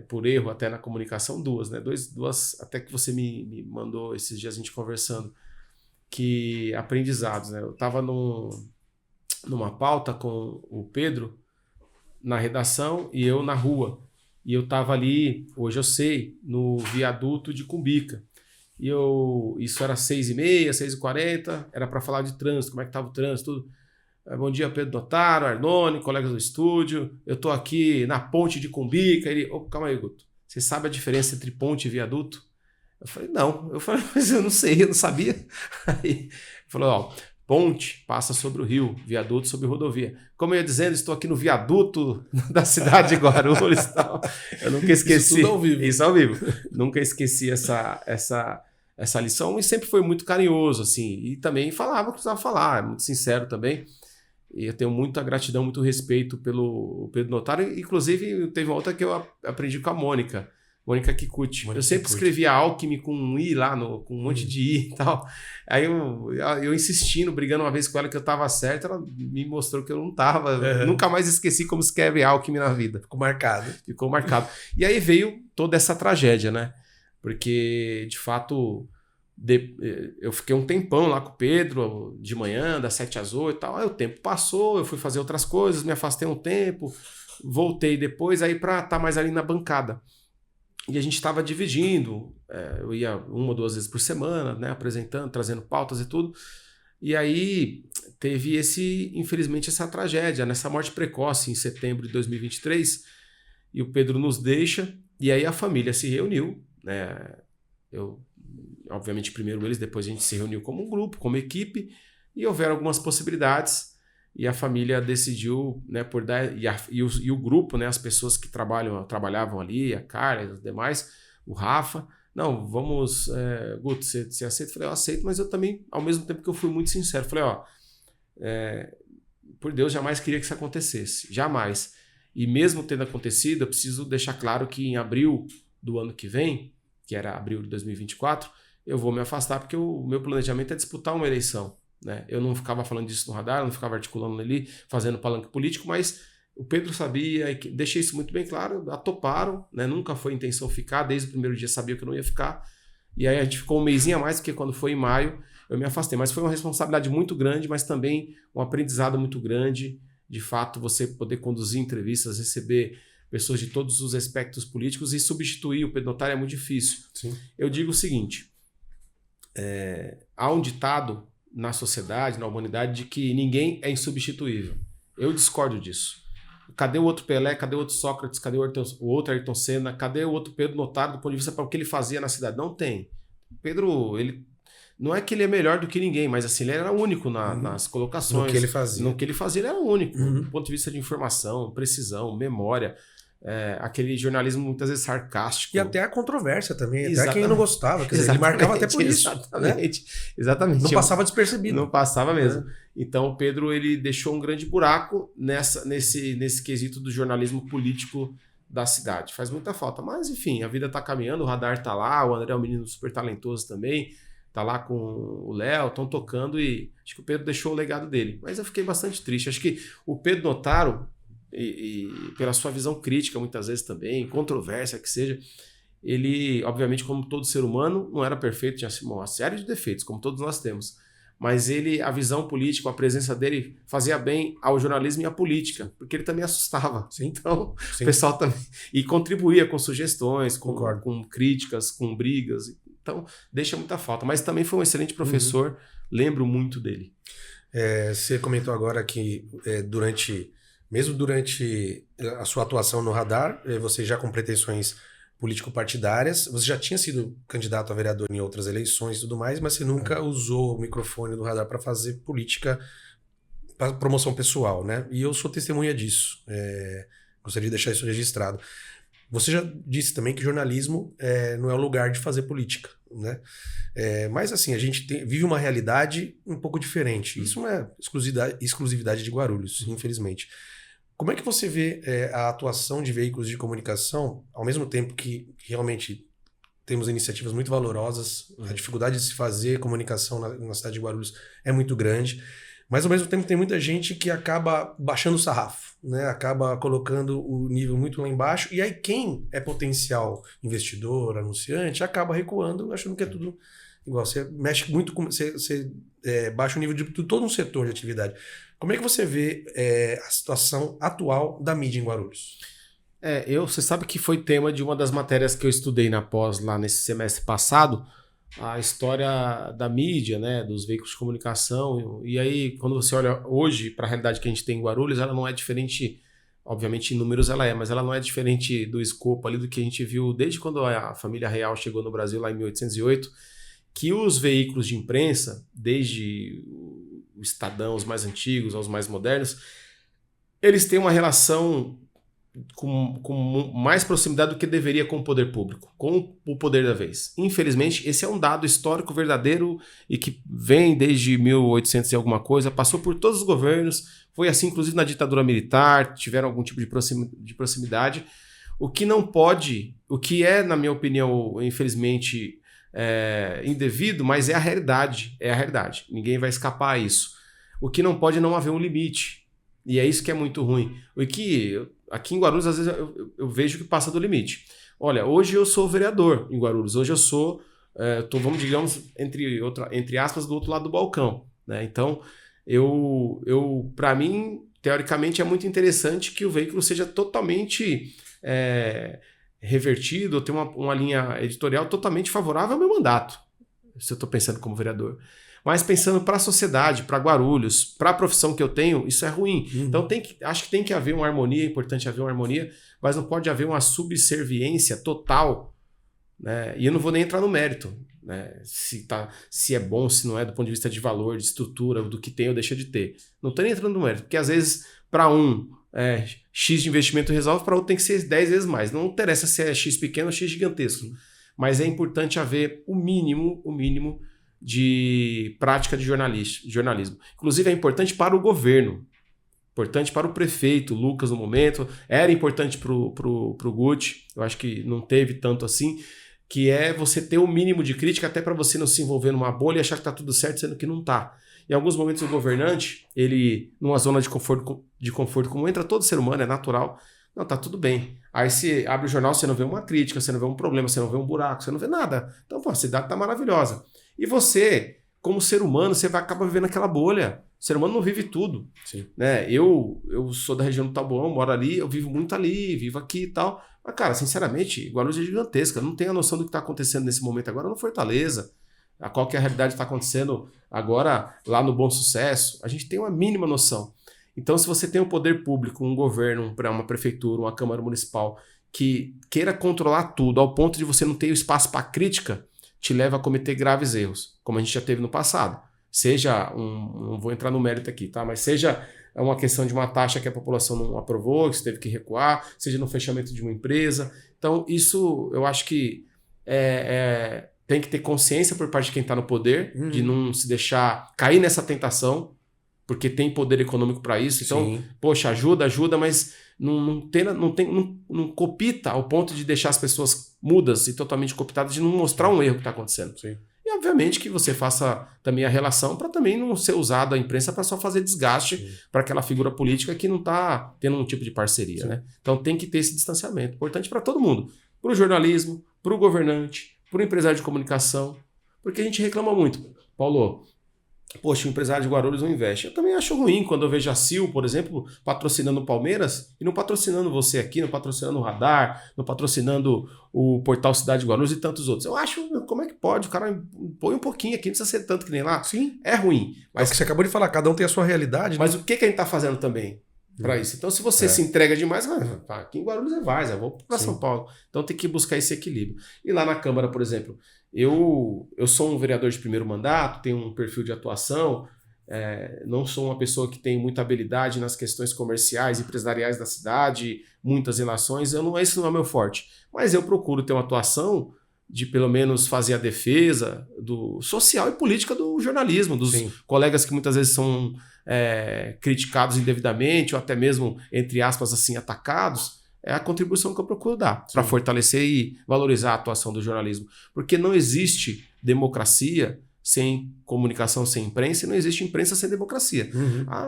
por erro até na comunicação, duas até que você me mandou esses dias a gente conversando, que aprendizados, né? Eu estava numa pauta com o Pedro na redação e eu na rua, e eu estava ali, hoje eu sei, no viaduto de Cumbica, e isso era 6h30, 6h40, era para falar de trânsito, como é que estava o trânsito, tudo. Bom dia, Pedro Notaro, Arnone, colegas do estúdio. Eu estou aqui na ponte de Cumbica. Ele, calma aí, Guto. Você sabe a diferença entre ponte e viaduto? Eu falei, não. Eu falei, mas eu não sei, eu não sabia. Aí ele falou, ponte passa sobre o rio, viaduto sobre rodovia. Como eu ia dizendo, estou aqui no viaduto da cidade de Guarulhos e tal. Eu nunca esqueci. Isso tudo ao vivo. Isso ao vivo. Nunca esqueci essa lição e sempre foi muito carinhoso, assim. E também falava o que precisava falar, muito sincero também. E eu tenho muita gratidão, muito respeito pelo Pedro Notaro. Inclusive, teve uma outra que eu aprendi com a Mônica Kikuchi. Eu sempre escrevia Alckmin com um I lá, com um monte de I e tal. Aí eu insistindo, brigando uma vez com ela que eu estava certo, ela me mostrou que eu não estava. Uhum. Nunca mais esqueci como escreve Alckmin na vida. Ficou marcado. E aí veio toda essa tragédia, né? Porque, de fato... eu fiquei um tempão lá com o Pedro, de manhã, das 7 às 8 e tal. Aí o tempo passou, eu fui fazer outras coisas, me afastei um tempo, voltei depois aí para estar mais ali na bancada. E a gente estava dividindo, eu ia 1 ou 2 vezes por semana, né, apresentando, trazendo pautas e tudo. E aí teve infelizmente, essa tragédia, nessa morte precoce em setembro de 2023. E o Pedro nos deixa, e aí a família se reuniu, né? Obviamente, primeiro eles, depois a gente se reuniu como um grupo, como equipe, e houveram algumas possibilidades, e a família decidiu, né, por dar, e o grupo, né, as pessoas que trabalhavam ali, a Carla e os demais, o Rafa, não, vamos, Guto, você aceita? Eu falei, eu aceito, mas eu também, ao mesmo tempo que eu fui muito sincero, falei, por Deus, jamais queria que isso acontecesse, jamais. E mesmo tendo acontecido, eu preciso deixar claro que em abril do ano que vem, que era abril de 2024, eu vou me afastar porque o meu planejamento é disputar uma eleição, né? Eu não ficava falando disso no radar, eu não ficava articulando ali, fazendo palanque político, mas o Pedro sabia, e deixei isso muito bem claro, toparam, né? Nunca foi intenção ficar, desde o primeiro dia sabia que eu não ia ficar, e aí a gente ficou um mesinho a mais, porque quando foi em maio eu me afastei, mas foi uma responsabilidade muito grande, mas também um aprendizado muito grande, de fato, você poder conduzir entrevistas, receber pessoas de todos os aspectos políticos e substituir o Pedro Notaro é muito difícil. Sim. Eu digo o seguinte, há um ditado na sociedade, na humanidade, de que ninguém é insubstituível. Eu discordo disso. Cadê o outro Pelé? Cadê o outro Sócrates? Cadê o outro Ayrton Senna? Cadê o outro Pedro Notaro do ponto de vista para o que ele fazia na cidade? Não tem. Pedro, ele não é que ele é melhor do que ninguém, mas assim, ele era único nas colocações. No que ele fazia. No que ele fazia, ele era único. Uhum. Do ponto de vista de informação, precisão, memória. aquele jornalismo muitas vezes sarcástico. E até a controvérsia também, Exatamente. até quem não gostava. Quer dizer, ele marcava até por isso. Exatamente. Né? Exatamente. Não passava despercebido. Não passava mesmo. Então o Pedro ele deixou um grande buraco nesse quesito do jornalismo político da cidade. Faz muita falta. Mas enfim, a vida tá caminhando, o Radar tá lá, o André é um menino super talentoso também, tá lá com o Léo, estão tocando e acho que o Pedro deixou o legado dele. Mas eu fiquei bastante triste. Acho que o Pedro Notaro, e pela sua visão crítica muitas vezes também, controvérsia que seja, ele, obviamente, como todo ser humano, não era perfeito, tinha uma série de defeitos, como todos nós temos, mas a visão política, a presença dele fazia bem ao jornalismo e à política, porque ele também assustava. Sim. Então, Sim. o pessoal também... E contribuía com sugestões, com críticas, com brigas. Então, deixa muita falta. Mas também foi um excelente professor, lembro muito dele. Você comentou agora que mesmo durante a sua atuação no Radar, você já com pretensões político-partidárias, você já tinha sido candidato a vereador em outras eleições e tudo mais, mas você nunca usou o microfone do Radar para fazer política, para promoção pessoal, né? E eu sou testemunha disso. Gostaria de deixar isso registrado. Você já disse também que jornalismo não é o lugar de fazer política, né? Mas assim, a gente vive uma realidade um pouco diferente. Isso não é exclusividade de Guarulhos, infelizmente. Como é que você vê a atuação de veículos de comunicação, ao mesmo tempo que realmente temos iniciativas muito valorosas, a dificuldade de se fazer comunicação na cidade de Guarulhos é muito grande, mas ao mesmo tempo tem muita gente que acaba baixando o sarrafo, né? Acaba colocando o nível muito lá embaixo, e aí quem é potencial investidor, anunciante, acaba recuando, achando que é tudo igual. Você mexe muito com... Você baixa o nível de todo um setor de atividade. Como é que você vê a situação atual da mídia em Guarulhos? Você sabe que foi tema de uma das matérias que eu estudei na pós lá nesse semestre passado, a história da mídia, né, dos veículos de comunicação. E aí, quando você olha hoje para a realidade que a gente tem em Guarulhos, ela não é diferente, obviamente em números ela mas ela não é diferente do escopo ali do que a gente viu desde quando a família real chegou no Brasil lá em 1808, que os veículos de imprensa, desde o Estadão, os mais antigos aos mais modernos, eles têm uma relação com mais proximidade do que deveria com o poder público, com o poder da vez. Infelizmente, esse é um dado histórico verdadeiro e que vem desde 1800 e alguma coisa, passou por todos os governos, foi assim inclusive na ditadura militar, tiveram algum tipo de proximidade. O que não pode, o que é, na minha opinião, infelizmente, indevido, mas é a realidade, ninguém vai escapar a isso. O que não pode é não haver um limite, e é isso que é muito ruim. O que aqui em Guarulhos às vezes eu vejo que passa do limite. Olha, hoje eu sou vereador em Guarulhos, hoje eu sou, digamos, entre aspas, do outro lado do balcão, né? Então, para mim, teoricamente é muito interessante que o veículo seja totalmente revertido, ou ter uma linha editorial totalmente favorável ao meu mandato, se eu estou pensando como vereador. Mas pensando para a sociedade, para Guarulhos, para a profissão que eu tenho, isso é ruim. Então acho que tem que haver uma harmonia, é importante haver uma harmonia, mas não pode haver uma subserviência total, né? E eu não vou nem entrar no mérito, né? Se é bom, se não é, do ponto de vista de valor, de estrutura, do que tem ou deixa de ter. Não estou nem entrando no mérito, porque às vezes para X de investimento resolve, para outro tem que ser 10 vezes mais. Não interessa se é X pequeno ou X gigantesco, mas é importante haver o mínimo de prática de jornalismo. Inclusive é importante para o governo, importante para o prefeito, Lucas no momento, era importante para o Guti, eu acho que não teve tanto assim, que é você ter o mínimo de crítica até para você não se envolver numa bolha e achar que está tudo certo, sendo que não está. Em alguns momentos o governante, ele numa zona de conforto como entra todo ser humano, é natural, não, tá tudo bem. Aí você abre o jornal, você não vê uma crítica, você não vê um problema, você não vê um buraco, você não vê nada. Então, a cidade tá maravilhosa. E você, como ser humano, você vai acabar vivendo aquela bolha. O ser humano não vive tudo. Sim. Né? Eu sou da região do Taboão, moro ali, eu vivo muito ali, vivo aqui e tal. Mas, cara, sinceramente, Guarulhos é gigantesca. Eu não tenho a noção do que está acontecendo nesse momento agora no Fortaleza. Qual que é a realidade que está acontecendo agora lá no Bom Sucesso. A gente tem uma mínima noção. Então, se você tem um poder público, um governo, uma prefeitura, uma Câmara Municipal, que queira controlar tudo ao ponto de você não ter espaço para crítica, te leva a cometer graves erros, como a gente já teve no passado. Seja não vou entrar no mérito aqui, tá? Mas seja é uma questão de uma taxa que a população não aprovou, que você teve que recuar, seja no fechamento de uma empresa. Então, isso eu acho que tem que ter consciência por parte de quem está no poder, de não se deixar cair nessa tentação, porque tem poder econômico para isso. Então, Sim. poxa, ajuda, mas não copita ao ponto de deixar as pessoas mudas e totalmente copitadas, de não mostrar um erro que está acontecendo. Sim. E, obviamente, que você faça também a relação para também não ser usado a imprensa para só fazer desgaste para aquela figura política que não está tendo um tipo de parceria. Né? Então, tem que ter esse distanciamento. Importante para todo mundo. Para o jornalismo, para o governante, para o empresário de comunicação. Porque a gente reclama muito. Paulo, poxa, o empresário de Guarulhos não investe. Eu também acho ruim quando eu vejo a Sil, por exemplo, patrocinando o Palmeiras e não patrocinando você aqui, não patrocinando o Radar, não patrocinando o Portal Cidade de Guarulhos e tantos outros. Eu acho, como é que pode? O cara põe um pouquinho aqui, não precisa ser tanto que nem lá. Sim. É ruim. Mas o que você acabou de falar, cada um tem a sua realidade. Mas o que a gente está fazendo também para isso? Então, se você se entrega demais, aqui em Guarulhos é Várzea, eu vou para São Paulo. Então, tem que buscar esse equilíbrio. E lá na Câmara, por exemplo, eu sou um vereador de primeiro mandato, tenho um perfil de atuação, não sou uma pessoa que tem muita habilidade nas questões comerciais e empresariais da cidade, muitas relações, esse não é meu forte. Mas eu procuro ter uma atuação de pelo menos fazer a defesa do social e política do jornalismo, dos colegas que muitas vezes são criticados indevidamente ou até mesmo, entre aspas, assim, atacados. É a contribuição que eu procuro dar para fortalecer e valorizar a atuação do jornalismo. Porque não existe democracia sem comunicação, sem imprensa, e não existe imprensa sem democracia.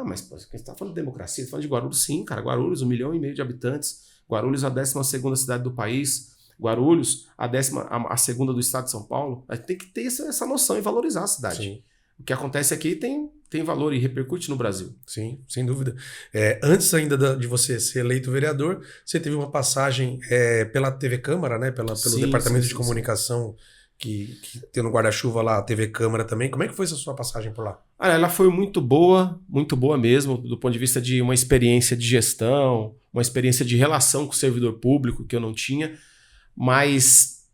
Mas você está falando de democracia, você está falando de Guarulhos? Sim, cara. Guarulhos, 1,5 milhão de habitantes. Guarulhos, a 12ª cidade do país. Guarulhos, a 12ª do estado de São Paulo. A gente tem que ter essa noção e valorizar a cidade. Sim. O que acontece aqui tem valor e repercute no Brasil. Sim, sem dúvida. Antes ainda de você ser eleito vereador, você teve uma passagem pela TV Câmara, né? Pelo Departamento de Comunicação que tem no guarda-chuva lá, a TV Câmara também. Como é que foi essa sua passagem por lá? Ela foi muito boa mesmo, do ponto de vista de uma experiência de gestão, uma experiência de relação com o servidor público que eu não tinha, mas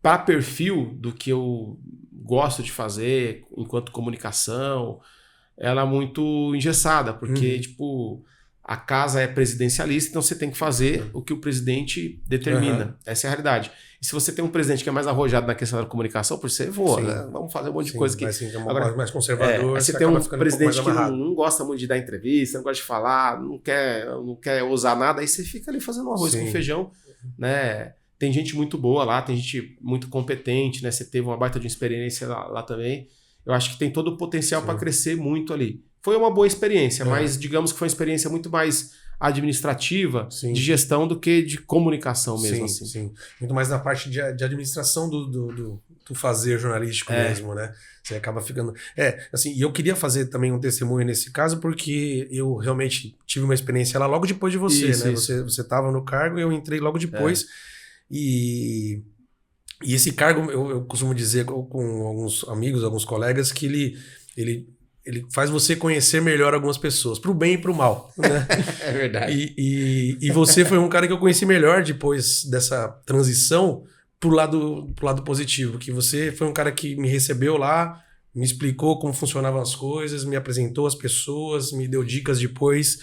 para perfil do que eu gosto de fazer enquanto comunicação, ela é muito engessada, porque tipo, a casa é presidencialista, então você tem que fazer o que o presidente determina. Essa é a realidade. E se você tem um presidente que é mais arrojado na questão da comunicação, por você voa, né? Vamos fazer um monte de coisa aqui. Agora, mais conservador, você tem um presidente que não gosta muito de dar entrevista, não gosta de falar, não quer usar nada, aí você fica ali fazendo um arroz com feijão, né? Tem gente muito boa lá, tem gente muito competente, né? Você teve uma baita de experiência lá também. Eu acho que tem todo o potencial para crescer muito ali. Foi uma boa experiência, mas digamos que foi uma experiência muito mais administrativa, de gestão, do que de comunicação mesmo. Sim. Muito mais na parte de administração do fazer jornalístico mesmo, né? Você acaba ficando... assim, e eu queria fazer também um testemunho nesse caso, porque eu realmente tive uma experiência lá logo depois de você, né? Você estava no cargo e eu entrei logo depois. E esse cargo, eu costumo dizer com alguns amigos, alguns colegas, que ele faz você conhecer melhor algumas pessoas, pro bem e pro mal, né? É verdade. E você foi um cara que eu conheci melhor depois dessa transição pro lado positivo, que você foi um cara que me recebeu lá, me explicou como funcionavam as coisas, me apresentou as pessoas, me deu dicas depois.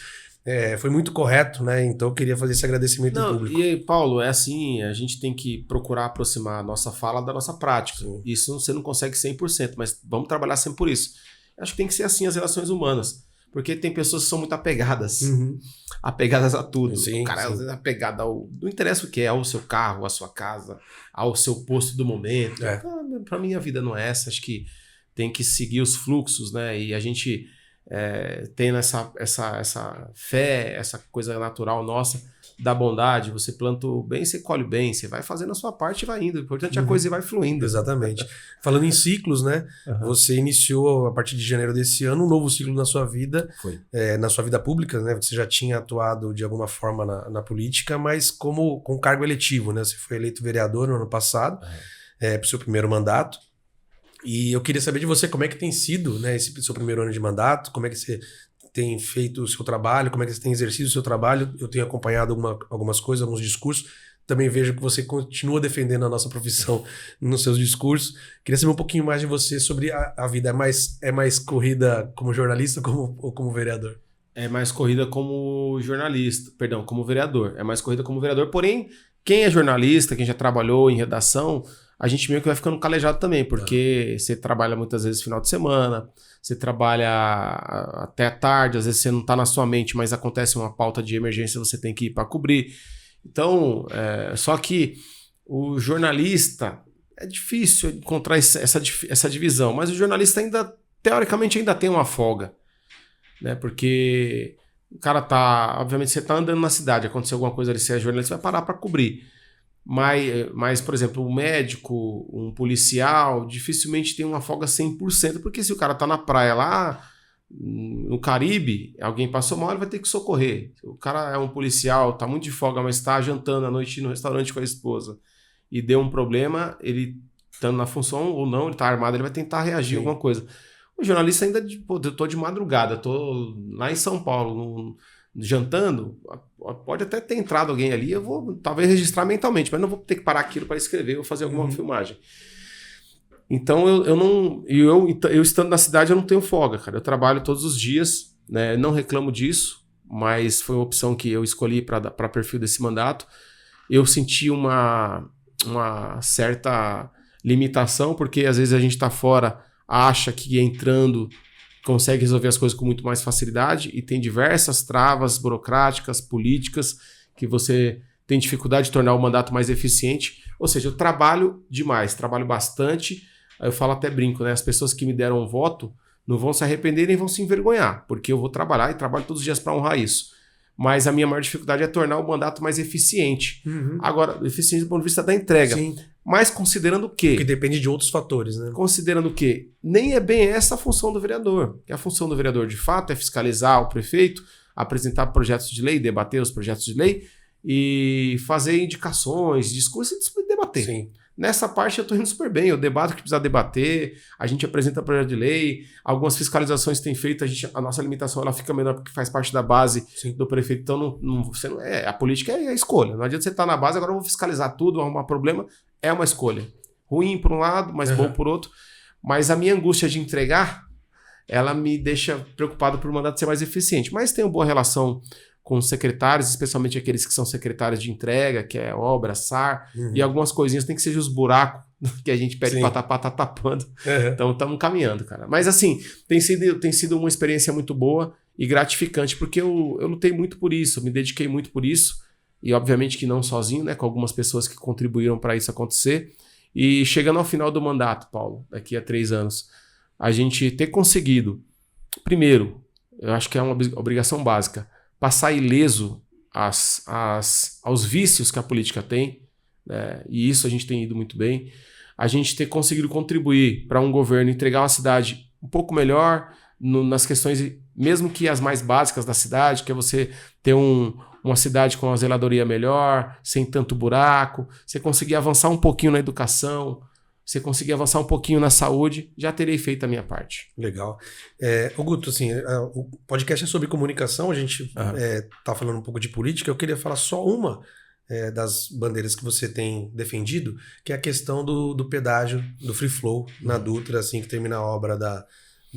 Foi muito correto, né? Então eu queria fazer esse agradecimento público. E Paulo, é assim, a gente tem que procurar aproximar a nossa fala da nossa prática. Isso você não consegue 100%, mas vamos trabalhar sempre por isso. Acho que tem que ser assim as relações humanas, porque tem pessoas que são muito apegadas, apegadas a tudo. O cara é apegado não interessa o que é, ao seu carro, à sua casa, ao seu posto do momento. Para mim a vida não é essa, acho que tem que seguir os fluxos, né? E a gente... tendo essa fé, essa coisa natural nossa da bondade, você planta o bem, você colhe o bem, você vai fazendo a sua parte e vai indo. O importante é a coisa vai fluindo. Exatamente. Falando em ciclos, né? Você iniciou, a partir de janeiro desse ano, um novo ciclo na sua vida. Foi. Na sua vida pública, né? Você já tinha atuado de alguma forma na política, mas com cargo eletivo, né? Você foi eleito vereador no ano passado, para o seu primeiro mandato. E eu queria saber de você como é que tem sido, né, esse seu primeiro ano de mandato, como é que você tem feito o seu trabalho, como é que você tem exercido o seu trabalho. Eu tenho acompanhado algumas coisas, alguns discursos. Também vejo que você continua defendendo a nossa profissão nos seus discursos. Queria saber um pouquinho mais de você sobre a vida. É mais corrida como jornalista ou como vereador? É mais corrida como jornalista, perdão, como vereador. É mais corrida como vereador, porém, quem é jornalista, quem já trabalhou em redação, a gente meio que vai ficando calejado também, porque você trabalha muitas vezes final de semana, você trabalha até tarde, às vezes você não está na sua mente, mas acontece uma pauta de emergência, você tem que ir para cobrir. Então, só que o jornalista, é difícil encontrar essa divisão, mas o jornalista ainda, teoricamente, ainda tem uma folga, né? Porque o cara tá, obviamente, você tá andando na cidade, aconteceu alguma coisa ali, você é jornalista, vai parar para cobrir. Mas, por exemplo, um médico, um policial, dificilmente tem uma folga 100%, porque se o cara tá na praia lá, no Caribe, alguém passou mal, ele vai ter que socorrer. O cara é um policial, tá muito de folga, mas tá jantando à noite no restaurante com a esposa e deu um problema, ele estando na função ou não, ele tá armado, ele vai tentar reagir a alguma coisa. O jornalista ainda, eu tô de madrugada, tô lá em São Paulo, jantando, pode até ter entrado alguém ali, eu vou talvez registrar mentalmente, mas não vou ter que parar aquilo para escrever ou fazer alguma filmagem. Então eu estando na cidade eu não tenho folga, cara. Eu trabalho todos os dias, né? Não reclamo disso, mas foi uma opção que eu escolhi para perfil desse mandato. Eu senti uma certa limitação, porque às vezes a gente está fora, acha que entrando consegue resolver as coisas com muito mais facilidade e tem diversas travas burocráticas, políticas, que você tem dificuldade de tornar o mandato mais eficiente. Ou seja, eu trabalho demais, trabalho bastante. Eu falo, até brinco, né? As pessoas que me deram um voto não vão se arrepender nem vão se envergonhar, porque eu vou trabalhar e trabalho todos os dias para honrar isso. Mas a minha maior dificuldade é tornar o mandato mais eficiente. Agora, eficiente do ponto de vista da entrega. Sim. Mas considerando o quê? Que depende de outros fatores, né? Considerando o quê? Nem é bem essa a função do vereador. A função do vereador, de fato, é fiscalizar o prefeito, apresentar projetos de lei, debater os projetos de lei e fazer indicações, discursos e debater. Sim. Nessa parte eu estou indo super bem, eu debato o que precisa debater, a gente apresenta projeto de lei, algumas fiscalizações tem feito, a nossa limitação ela fica menor porque faz parte da base do prefeito, então você não a política é a escolha, não adianta você estar na base, agora eu vou fiscalizar tudo, arrumar problema, é uma escolha. Ruim por um lado, mas bom por outro, mas a minha angústia de entregar, ela me deixa preocupado por o mandato ser mais eficiente, mas tenho boa relação com os secretários, especialmente aqueles que são secretários de entrega, que é obra, SAR, e algumas coisinhas tem que ser os buracos que a gente pede para tapar, tá tapando. Então estamos caminhando, cara. Mas assim, tem sido uma experiência muito boa e gratificante, porque eu lutei muito por isso, eu me dediquei muito por isso, e obviamente que não sozinho, né, com algumas pessoas que contribuíram para isso acontecer. E chegando ao final do mandato, Paulo, daqui a 3 anos, a gente ter conseguido, primeiro, eu acho que é uma obrigação básica, passar ileso aos vícios que a política tem, né? E isso a gente tem ido muito bem. A gente ter conseguido contribuir para um governo entregar uma cidade um pouco melhor nas questões, mesmo que as mais básicas da cidade, que é você ter uma cidade com uma zeladoria melhor, sem tanto buraco, você conseguir avançar um pouquinho na educação, você conseguir avançar um pouquinho na saúde, já terei feito a minha parte. Legal. Guto, assim, o podcast é sobre comunicação, a gente tá falando um pouco de política, eu queria falar só uma das bandeiras que você tem defendido, que é a questão do pedágio, do free flow na Dutra, assim que termina a obra da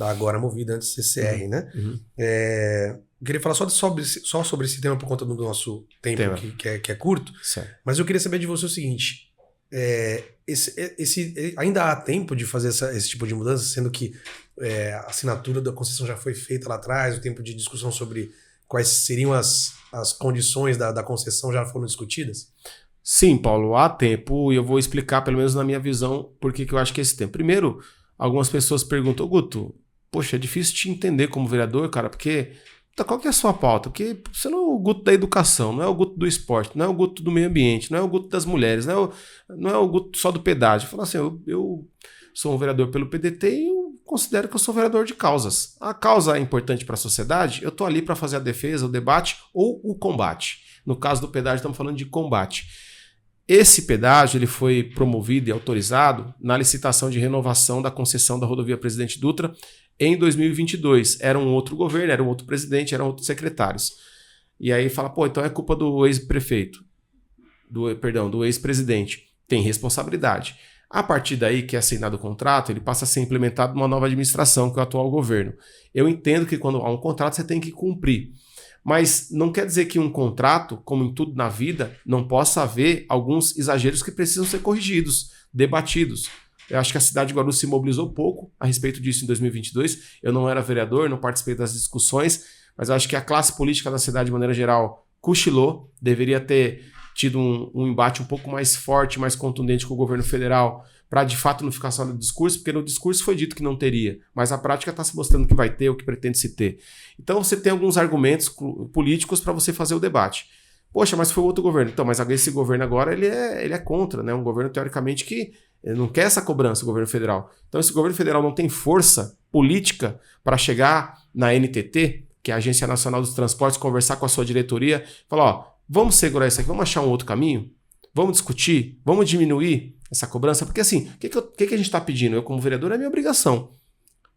agora movida antes do CCR, né? Eu queria falar só sobre esse tema por conta do nosso tempo que é curto, certo. Mas eu queria saber de você o seguinte, ainda há tempo de fazer esse tipo de mudança, sendo que a assinatura da concessão já foi feita lá atrás, o tempo de discussão sobre quais seriam as condições da concessão já foram discutidas? Sim, Paulo, há tempo, e eu vou explicar, pelo menos na minha visão, por que eu acho que é esse tempo. Primeiro, algumas pessoas perguntam, Guto, poxa, é difícil te entender como vereador, cara, porque qual que é a sua pauta? Porque você não é o Guto da educação, não é o Guto do esporte, não é o Guto do meio ambiente, não é o Guto das mulheres, não é o Guto só do pedágio. Eu falo assim, eu sou um vereador pelo PDT e eu considero que eu sou vereador de causas. A causa é importante para a sociedade, eu estou ali para fazer a defesa, o debate ou o combate. No caso do pedágio, estamos falando de combate. Esse pedágio ele foi promovido e autorizado na licitação de renovação da concessão da rodovia Presidente Dutra em 2022. Era um outro governo, era um outro presidente, eram outros secretários. E aí fala, então é culpa do ex-prefeito, do ex-presidente. Tem responsabilidade. A partir daí que é assinado o contrato, ele passa a ser implementado numa nova administração, que é o atual governo. Eu entendo que quando há um contrato você tem que cumprir. Mas não quer dizer que um contrato, como em tudo na vida, não possa haver alguns exageros que precisam ser corrigidos, debatidos. Eu acho que a cidade de Guarulhos se mobilizou pouco a respeito disso em 2022. Eu não era vereador, não participei das discussões, mas eu acho que a classe política da cidade, de maneira geral, cochilou, deveria ter tido um embate um pouco mais forte, mais contundente com o governo federal, para de fato não ficar só no discurso, porque no discurso foi dito que não teria, mas a prática está se mostrando que vai ter, o que pretende se ter. Então você tem alguns argumentos políticos para você fazer o debate. Poxa, mas foi outro governo. Então, mas esse governo agora ele é contra, né? Um governo teoricamente que não quer essa cobrança, o governo federal. Então esse governo federal não tem força política para chegar na NTT, que é a Agência Nacional dos Transportes, conversar com a sua diretoria, falar, ó, vamos segurar isso aqui, vamos achar um outro caminho? Vamos discutir? Vamos diminuir essa cobrança? Porque assim, o que a gente está pedindo? Eu, como vereador, é minha obrigação.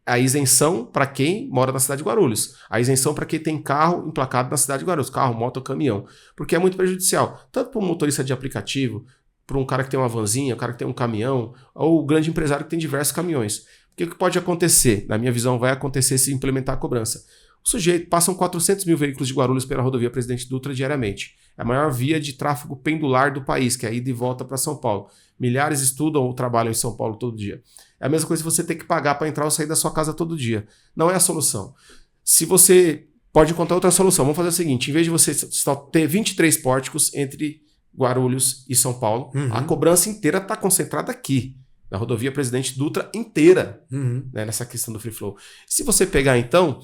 A isenção para quem mora na cidade de Guarulhos. A isenção para quem tem carro emplacado na cidade de Guarulhos. Carro, moto ou caminhão. Porque é muito prejudicial. Tanto para um motorista de aplicativo, para um cara que tem uma vanzinha, um cara que tem um caminhão, ou o grande empresário que tem diversos caminhões. Porque o que pode acontecer? Na minha visão, vai acontecer se implementar a cobrança. O sujeito, passam 400 mil veículos de Guarulhos pela rodovia Presidente Dutra diariamente. É a maior via de tráfego pendular do país, que é a ida e volta para São Paulo. Milhares estudam ou trabalham em São Paulo todo dia. É a mesma coisa que você ter que pagar para entrar ou sair da sua casa todo dia. Não é a solução. Se você pode encontrar outra solução, vamos fazer o seguinte, em vez de você só ter 23 pórticos entre Guarulhos e São Paulo, a cobrança inteira está concentrada aqui, na rodovia Presidente Dutra inteira, né, nessa questão do free flow. Se você pegar então...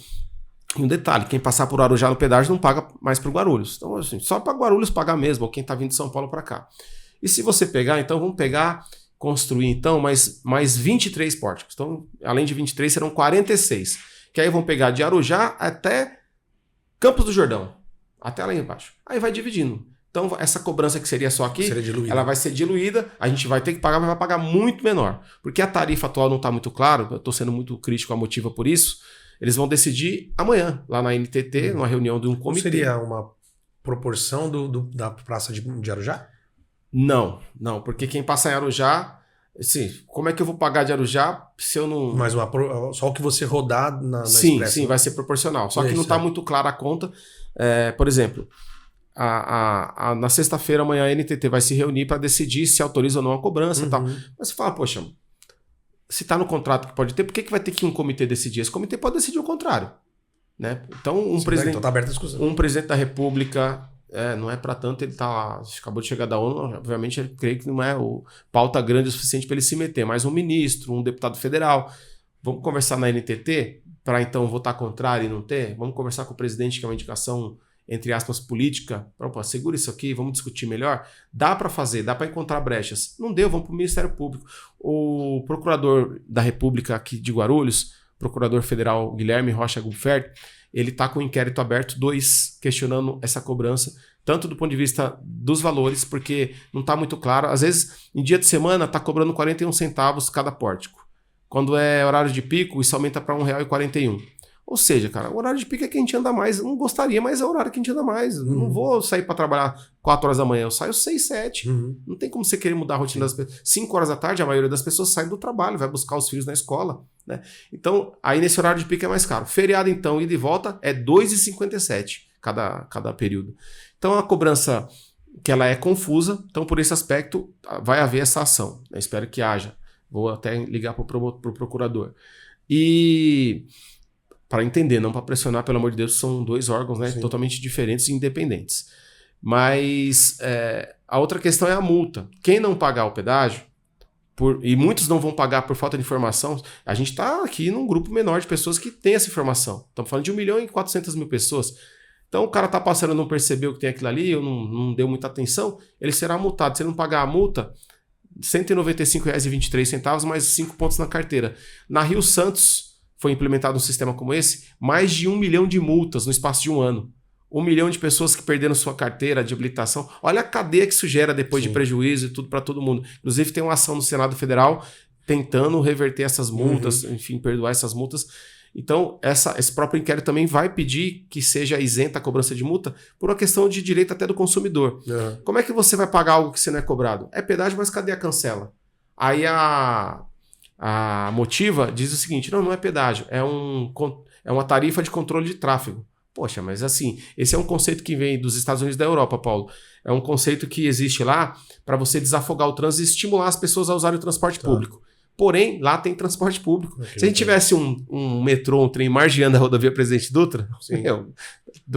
E um detalhe, quem passar por Arujá no pedágio não paga mais para o Guarulhos. Então, assim, só para Guarulhos pagar mesmo, ou quem está vindo de São Paulo para cá. E se você pegar, então, vamos pegar, construir, então, mais 23 pórticos. Então, além de 23, serão 46. Que aí vão pegar de Arujá até Campos do Jordão, até lá embaixo. Aí vai dividindo. Então, essa cobrança que seria só aqui, ela vai ser diluída, a gente vai ter que pagar, mas vai pagar muito menor. Porque a tarifa atual não está muito clara, eu estou sendo muito crítico à Motiva por isso. Eles vão decidir amanhã, lá na NTT, numa reunião de um comitê. Seria uma proporção da praça de Arujá? Não, porque quem passa em Arujá, assim, como é que eu vou pagar de Arujá se eu não... Mas só o que você rodar na sim, Expressa. Sim, vai ser proporcional. Só que não está muito clara a conta. Por exemplo, na sexta-feira, amanhã, a NTT vai se reunir para decidir se autoriza ou não a cobrança e tal. Mas você fala, poxa... Se está no contrato que pode ter, por que vai ter que um comitê decidir? Esse comitê pode decidir o contrário. Né? Então, então tá aberta a discussão. Um presidente da República, não é para tanto, ele acabou de chegar da ONU, obviamente ele creio que não é pauta grande o suficiente para ele se meter, mas um ministro, um deputado federal, vamos conversar na NTT para então votar contrário e não ter? Vamos conversar com o presidente, que é uma indicação, entre aspas, política, segura isso aqui, vamos discutir melhor. Dá para fazer, dá para encontrar brechas. Não deu, vamos para o Ministério Público. O procurador da República aqui de Guarulhos, procurador federal Guilherme Rocha Gubert, ele está com o inquérito aberto 2, questionando essa cobrança, tanto do ponto de vista dos valores, porque não está muito claro. Às vezes, em dia de semana, está cobrando 41 centavos cada pórtico. Quando é horário de pico, isso aumenta para R$ 1,41. Ou seja, cara, o horário de pico é que a gente anda mais. Eu não gostaria, mas é o horário que a gente anda mais. Não vou sair para trabalhar 4 horas da manhã. Eu saio 6, 7. Não tem como você querer mudar a rotina das pessoas. 5 horas da tarde, a maioria das pessoas sai do trabalho, vai buscar os filhos na escola. Né? Então, aí nesse horário de pico é mais caro. Feriado, então, ida e volta é R$ 2,57 cada período. Então, é uma cobrança que ela é confusa. Então, por esse aspecto, vai haver essa ação. Eu espero que haja. Vou até ligar para o procurador. E... para entender, não para pressionar, pelo amor de Deus, são 2 órgãos, né, totalmente diferentes e independentes. Mas a outra questão é a multa. Quem não pagar o pedágio, e muitos não vão pagar por falta de informação, a gente está aqui num grupo menor de pessoas que tem essa informação. Estamos falando de 1.400.000 pessoas. Então o cara está passando e não percebeu que tem aquilo ali, ou não deu muita atenção, ele será multado. Se ele não pagar a multa, R$ 195,23, mais 5 pontos na carteira. Na Rio Santos... foi implementado um sistema como esse, mais de 1 milhão de multas no espaço de um ano. 1 milhão de pessoas que perderam sua carteira de habilitação. Olha a cadeia que isso gera depois de prejuízo e tudo para todo mundo. Inclusive tem uma ação no Senado Federal tentando reverter essas multas, enfim, perdoar essas multas. Então, esse próprio inquérito também vai pedir que seja isenta a cobrança de multa por uma questão de direito até do consumidor. Como é que você vai pagar algo que você não é cobrado? É pedágio, mas cadê a cancela? Aí a Motiva diz o seguinte, não é pedágio, é uma tarifa de controle de tráfego. Poxa, mas assim, esse é um conceito que vem dos Estados Unidos e da Europa, Paulo. É um conceito que existe lá para você desafogar o trânsito e estimular as pessoas a usarem o transporte público. Porém, lá tem transporte público. Se a gente tivesse um metrô, um trem margeando a rodovia Presidente Dutra,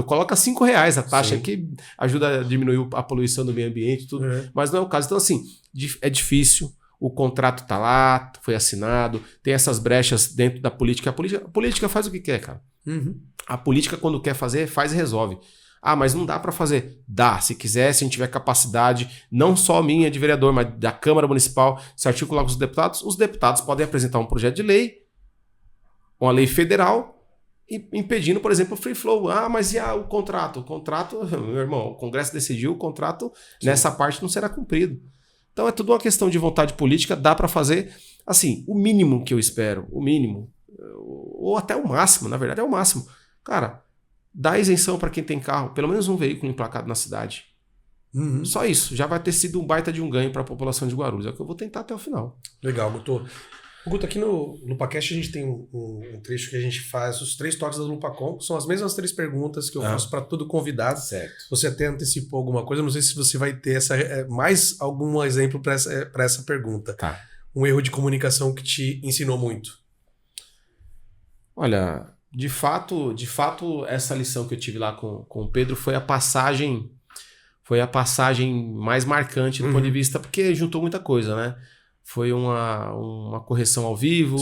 coloca R$5 a taxa, que ajuda a diminuir a poluição do meio ambiente, tudo. Mas não é o caso. Então, assim, é difícil. O contrato tá lá, foi assinado, tem essas brechas dentro da política. A política faz o que quer, cara. A política, quando quer fazer, faz e resolve. Ah, mas não dá para fazer. Dá, se quiser, se a gente tiver capacidade, não só minha de vereador, mas da Câmara Municipal, se articular com os deputados podem apresentar um projeto de lei, uma lei federal, impedindo, por exemplo, o free flow. Ah, mas e o contrato? O contrato, meu irmão, o Congresso decidiu, o contrato nessa parte não será cumprido. Então é tudo uma questão de vontade política, dá para fazer, assim, o mínimo que eu espero, o mínimo, ou até o máximo, na verdade é o máximo. Cara, dá isenção para quem tem carro, pelo menos um veículo emplacado na cidade. Só isso, já vai ter sido um baita de um ganho para a população de Guarulhos. É o que eu vou tentar até o final. Legal, Guto. Guto, aqui no LupaCast a gente tem um trecho que a gente faz, os 3 toques da LupaCom, são as mesmas 3 perguntas que eu faço para todo convidado. Certo. Você até antecipou alguma coisa, não sei se você vai ter mais algum exemplo para essa pergunta. Tá. Um erro de comunicação que te ensinou muito. Olha, de fato, essa lição que eu tive lá com o Pedro foi a passagem mais marcante do ponto de vista, porque juntou muita coisa, né? Foi uma correção ao vivo,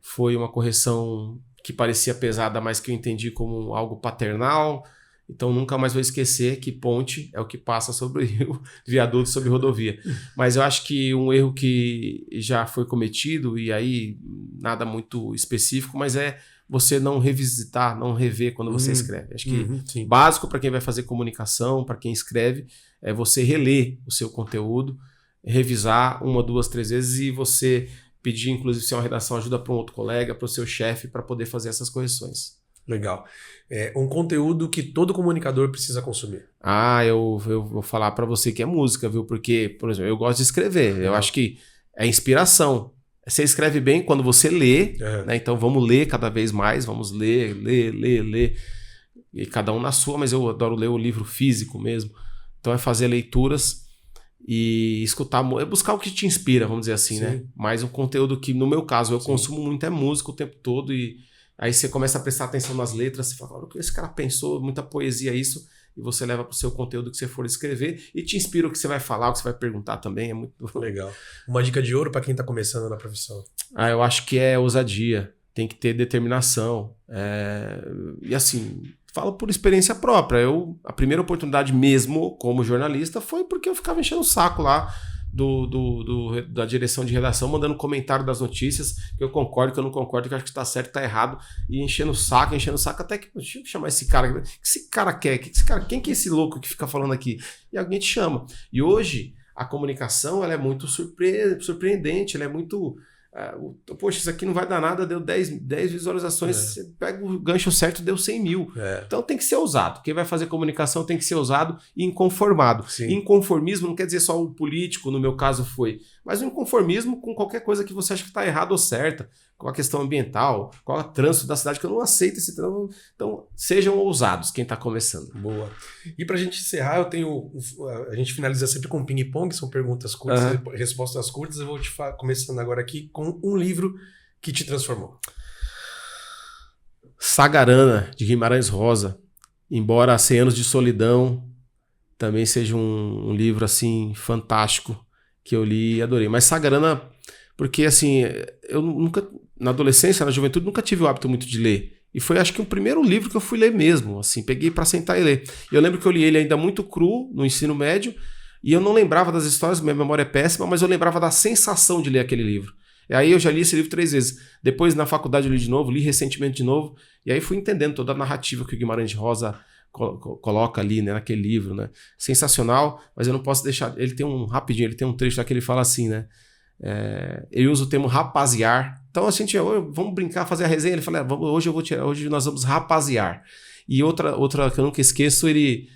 foi uma correção que parecia pesada, mas que eu entendi como algo paternal. Então nunca mais vou esquecer que ponte é o que passa sobre o rio, viaduto sobre rodovia. Mas eu acho que um erro que já foi cometido, e aí nada muito específico, mas é você não revisitar, não rever quando você escreve. Acho que básico para quem vai fazer comunicação, para quem escreve, é você reler o seu conteúdo, revisar 1, 2, 3 vezes e você pedir, inclusive, se é uma redação, ajuda para um outro colega, para o seu chefe, para poder fazer essas correções. Legal. Um conteúdo que todo comunicador precisa consumir. Eu vou falar para você que é música, viu? Porque, por exemplo, eu gosto de escrever. Eu acho que é inspiração. Você escreve bem quando você lê, né? Então vamos ler cada vez mais, vamos ler. E cada um na sua, mas eu adoro ler o livro físico mesmo. Então é fazer leituras e escutar, é buscar o que te inspira, vamos dizer assim, né? Mas um conteúdo que, no meu caso, eu consumo muito é música o tempo todo e aí você começa a prestar atenção nas letras, você fala, o que esse cara pensou, muita poesia isso, e você leva para o seu conteúdo que você for escrever e te inspira o que você vai falar, o que você vai perguntar também, é muito legal. Uma dica de ouro para quem está começando na profissão? Eu acho que é ousadia, tem que ter determinação, e assim, falo por experiência própria, a primeira oportunidade mesmo como jornalista foi porque eu ficava enchendo o saco lá da direção de redação, mandando comentário das notícias, que eu concordo, que eu não concordo, que eu acho que está certo, que está errado, e enchendo o saco, até que, deixa eu chamar esse cara, o que esse cara quer? Quem que é esse louco que fica falando aqui? E alguém te chama. E hoje, a comunicação, ela é muito surpreendente, ela é muito... poxa, isso aqui não vai dar nada, deu 10 visualizações, você pega o gancho certo, deu 100 mil. Então tem que ser ousado. Quem vai fazer comunicação tem que ser ousado e inconformado. Inconformismo não quer dizer só o político, no meu caso foi, mas o inconformismo com qualquer coisa que você acha que está errada ou certa, com a questão ambiental, com o trânsito da cidade, que eu não aceito esse trânsito. Então sejam ousados quem está começando. Boa. E pra gente encerrar, a gente finaliza sempre com ping-pong, são perguntas curtas, respostas curtas. Eu vou te começando agora aqui com um livro que te transformou. Sagarana, de Guimarães Rosa. Embora 100 Anos de Solidão também seja um livro assim fantástico que eu li e adorei. Mas Sagarana, porque assim, eu nunca, na adolescência, na juventude, nunca tive o hábito muito de ler. E foi, acho que, o primeiro livro que eu fui ler mesmo, assim, peguei para sentar e ler. E eu lembro que eu li ele ainda muito cru, no ensino médio, e eu não lembrava das histórias, minha memória é péssima, mas eu lembrava da sensação de ler aquele livro. E aí eu já li esse livro 3 vezes. Depois, na faculdade, eu li de novo, li recentemente de novo, e aí fui entendendo toda a narrativa que o Guimarães Rosa coloca ali, né, naquele livro, né? Sensacional, mas eu não posso deixar... Ele tem um trecho lá que ele fala assim, né? Ele usa o termo rapaziar. Então a gente, vamos brincar, fazer a resenha. Ele fala, hoje nós vamos rapaziar. E outra que eu nunca esqueço, ele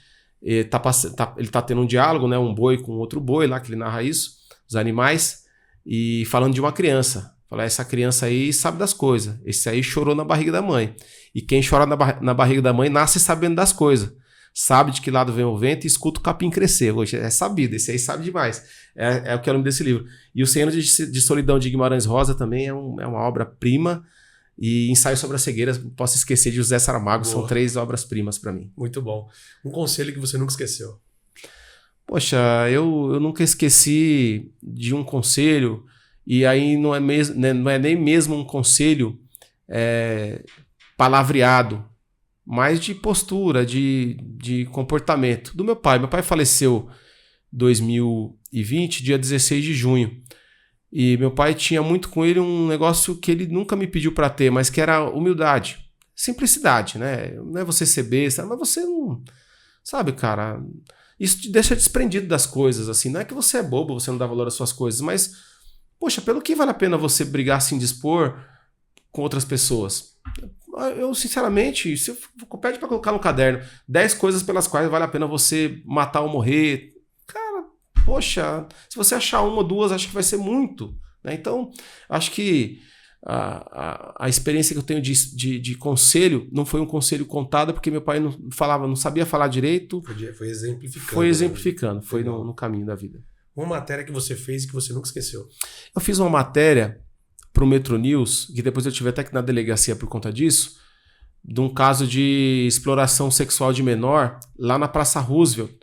tá tendo um diálogo, né, um boi com outro boi lá, que ele narra isso, os animais, e falando de uma criança. Falei, essa criança aí sabe das coisas. Esse aí chorou na barriga da mãe. E quem chora na barriga da mãe nasce sabendo das coisas. Sabe de que lado vem o vento e escuta o capim crescer. Hoje é sabido, esse aí sabe demais. É o que é o nome desse livro. E o 100 anos de Solidão de Guimarães Rosa também é uma obra-prima. E Ensaio sobre a Cegueira, posso esquecer de José Saramago. Boa. São 3 obras-primas para mim. Muito bom. Um conselho que você nunca esqueceu. Poxa, eu nunca esqueci de um conselho. E aí não é nem mesmo um conselho palavreado, mas de postura, de comportamento do meu pai. Meu pai faleceu em 2020, dia 16 de junho. E meu pai tinha muito com ele um negócio que ele nunca me pediu para ter, mas que era humildade, simplicidade, né? Não é você ser besta, mas você não... Sabe, cara, isso te deixa desprendido das coisas, assim. Não é que você é bobo, você não dá valor às suas coisas, mas... Poxa, pelo que vale a pena você brigar, se indispor com outras pessoas? Eu, sinceramente, se eu pede para colocar no caderno 10 coisas pelas quais vale a pena você matar ou morrer, cara, poxa, se você achar 1 ou 2, acho que vai ser muito, né? Então, acho que a experiência que eu tenho de conselho não foi um conselho contado, porque meu pai não sabia falar direito. Foi exemplificando. Foi exemplificando, foi no caminho da vida. Uma matéria que você fez e que você nunca esqueceu. Eu fiz uma matéria para o Metro News, que depois eu tive até que ir na delegacia por conta disso, de um caso de exploração sexual de menor lá na Praça Roosevelt.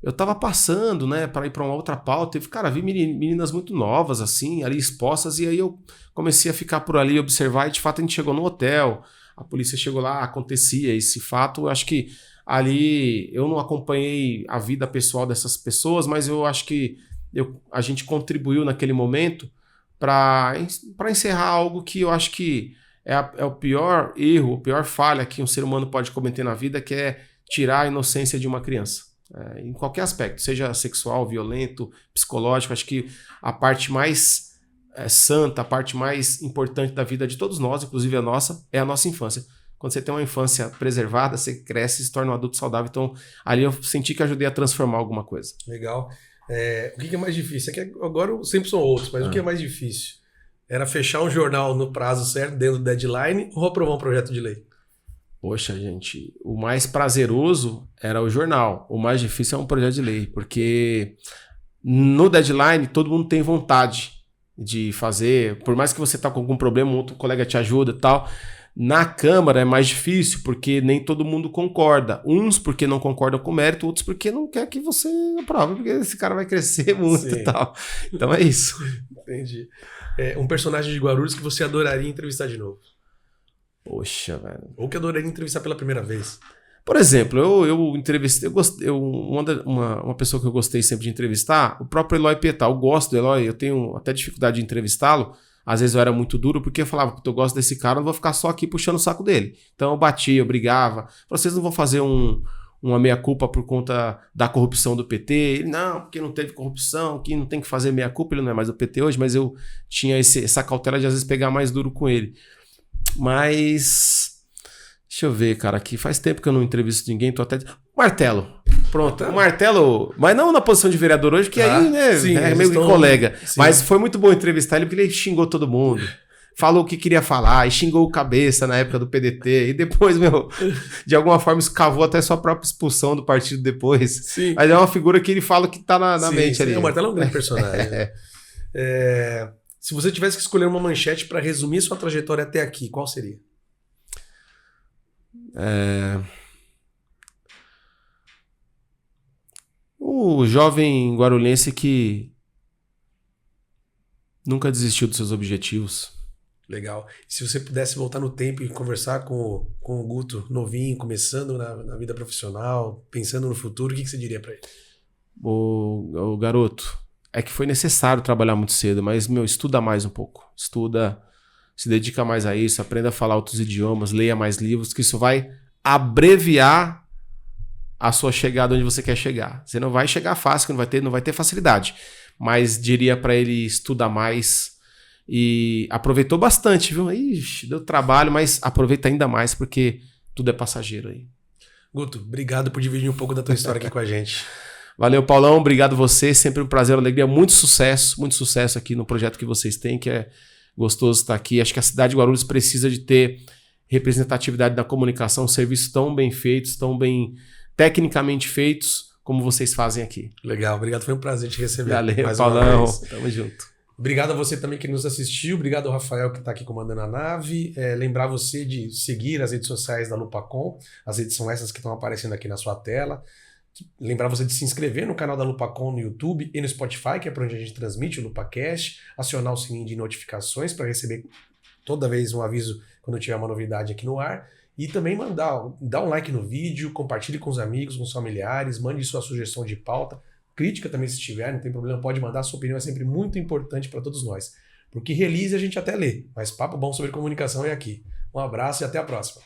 Eu tava passando, né, para ir para uma outra pauta, e, cara, vi meninas muito novas, assim, ali expostas, e aí eu comecei a ficar por ali, observar, e de fato a gente chegou no hotel, a polícia chegou lá, acontecia esse fato. Eu acho que ali eu não acompanhei a vida pessoal dessas pessoas, mas eu acho que a gente contribuiu naquele momento para encerrar algo que eu acho que é o pior erro, a pior falha que um ser humano pode cometer na vida, que é tirar a inocência de uma criança. Em qualquer aspecto, seja sexual, violento, psicológico. Acho que a parte mais santa, a parte mais importante da vida de todos nós, inclusive a nossa, é a nossa infância. Quando você tem uma infância preservada, você cresce e se torna um adulto saudável. Então, ali eu senti que ajudei a transformar alguma coisa. Legal. O que é mais difícil? É que agora sempre são outros, mas o que é mais difícil? Era fechar um jornal no prazo certo, dentro do deadline, ou aprovar um projeto de lei? Poxa, gente, o mais prazeroso era o jornal. O mais difícil é um projeto de lei, porque no deadline todo mundo tem vontade de fazer, por mais que você tá com algum problema, um outro colega te ajuda e tal. Na Câmara é mais difícil, porque nem todo mundo concorda. Uns porque não concordam com o mérito, outros porque não quer que você aprove, porque esse cara vai crescer muito. Sim. E tal. Então é isso. Entendi. Um personagem de Guarulhos que você adoraria entrevistar de novo? Poxa, velho. Ou que adoraria entrevistar pela primeira vez? Por exemplo, eu entrevistei, uma pessoa que eu gostei sempre de entrevistar, o próprio Eloy Pietá. Eu gosto do Eloy, eu tenho até dificuldade de entrevistá-lo. Às vezes eu era muito duro, porque eu falava que eu gosto desse cara, eu não vou ficar só aqui puxando o saco dele. Então eu batia, eu brigava. Vocês não vão fazer uma meia-culpa por conta da corrupção do PT? Ele, não, porque não teve corrupção, que não tem que fazer meia-culpa, ele não é mais do PT hoje, mas eu tinha essa cautela de às vezes pegar mais duro com ele. Mas... deixa eu ver, cara, que faz tempo que eu não entrevisto ninguém, tô até... Martelo. Pronto, o Martelo, mas não na posição de vereador hoje, que aí, né, sim, é meio que colega. Sim. Mas foi muito bom entrevistar ele, porque ele xingou todo mundo. Falou o que queria falar, e xingou o Cabeça na época do PDT, e depois, de alguma forma escavou até sua própria expulsão do partido depois. Sim. Mas é uma figura que ele fala que tá na mente ali. O Martelo é um grande personagem. Se você tivesse que escolher uma manchete para resumir sua trajetória até aqui, qual seria? O jovem guarulhense que nunca desistiu dos seus objetivos. Legal. E se você pudesse voltar no tempo e conversar com o Guto novinho, começando na vida profissional, pensando no futuro, o que você diria para ele? O garoto, é que foi necessário trabalhar muito cedo, mas, estuda mais um pouco. Estuda, se dedica mais a isso, aprenda a falar outros idiomas, leia mais livros, que isso vai abreviar a sua chegada onde você quer chegar. Você não vai chegar fácil, não vai ter facilidade. Mas diria para ele estudar mais e aproveitou bastante, viu? Ixi, deu trabalho, mas aproveita ainda mais porque tudo é passageiro aí. Guto, obrigado por dividir um pouco da tua história aqui com a gente. Valeu, Paulão. Obrigado a você. Sempre um prazer, uma alegria. Muito sucesso aqui no projeto que vocês têm, que é gostoso estar aqui. Acho que a cidade de Guarulhos precisa de ter representatividade da comunicação, serviços tão bem feitos, tão bem tecnicamente feitos, como vocês fazem aqui. Legal, obrigado. Foi um prazer te receber. Valeu, mais Paulão. uma vez. Tamo junto. Obrigado a você também que nos assistiu. Obrigado ao Rafael que está aqui comandando a nave. Lembrar você de seguir as redes sociais da Lupacom. As redes são essas que estão aparecendo aqui na sua tela. Lembrar você de se inscrever no canal da Lupacom no YouTube e no Spotify, que é para onde a gente transmite o LupaCast. Acionar o sininho de notificações para receber toda vez um aviso quando tiver uma novidade aqui no ar. E também dá um like no vídeo, compartilhe com os amigos, com os familiares, mande sua sugestão de pauta. Crítica também, se tiver, não tem problema, pode mandar. Sua opinião é sempre muito importante para todos nós. Porque release a gente até lê, mas papo bom sobre comunicação é aqui. Um abraço e até a próxima.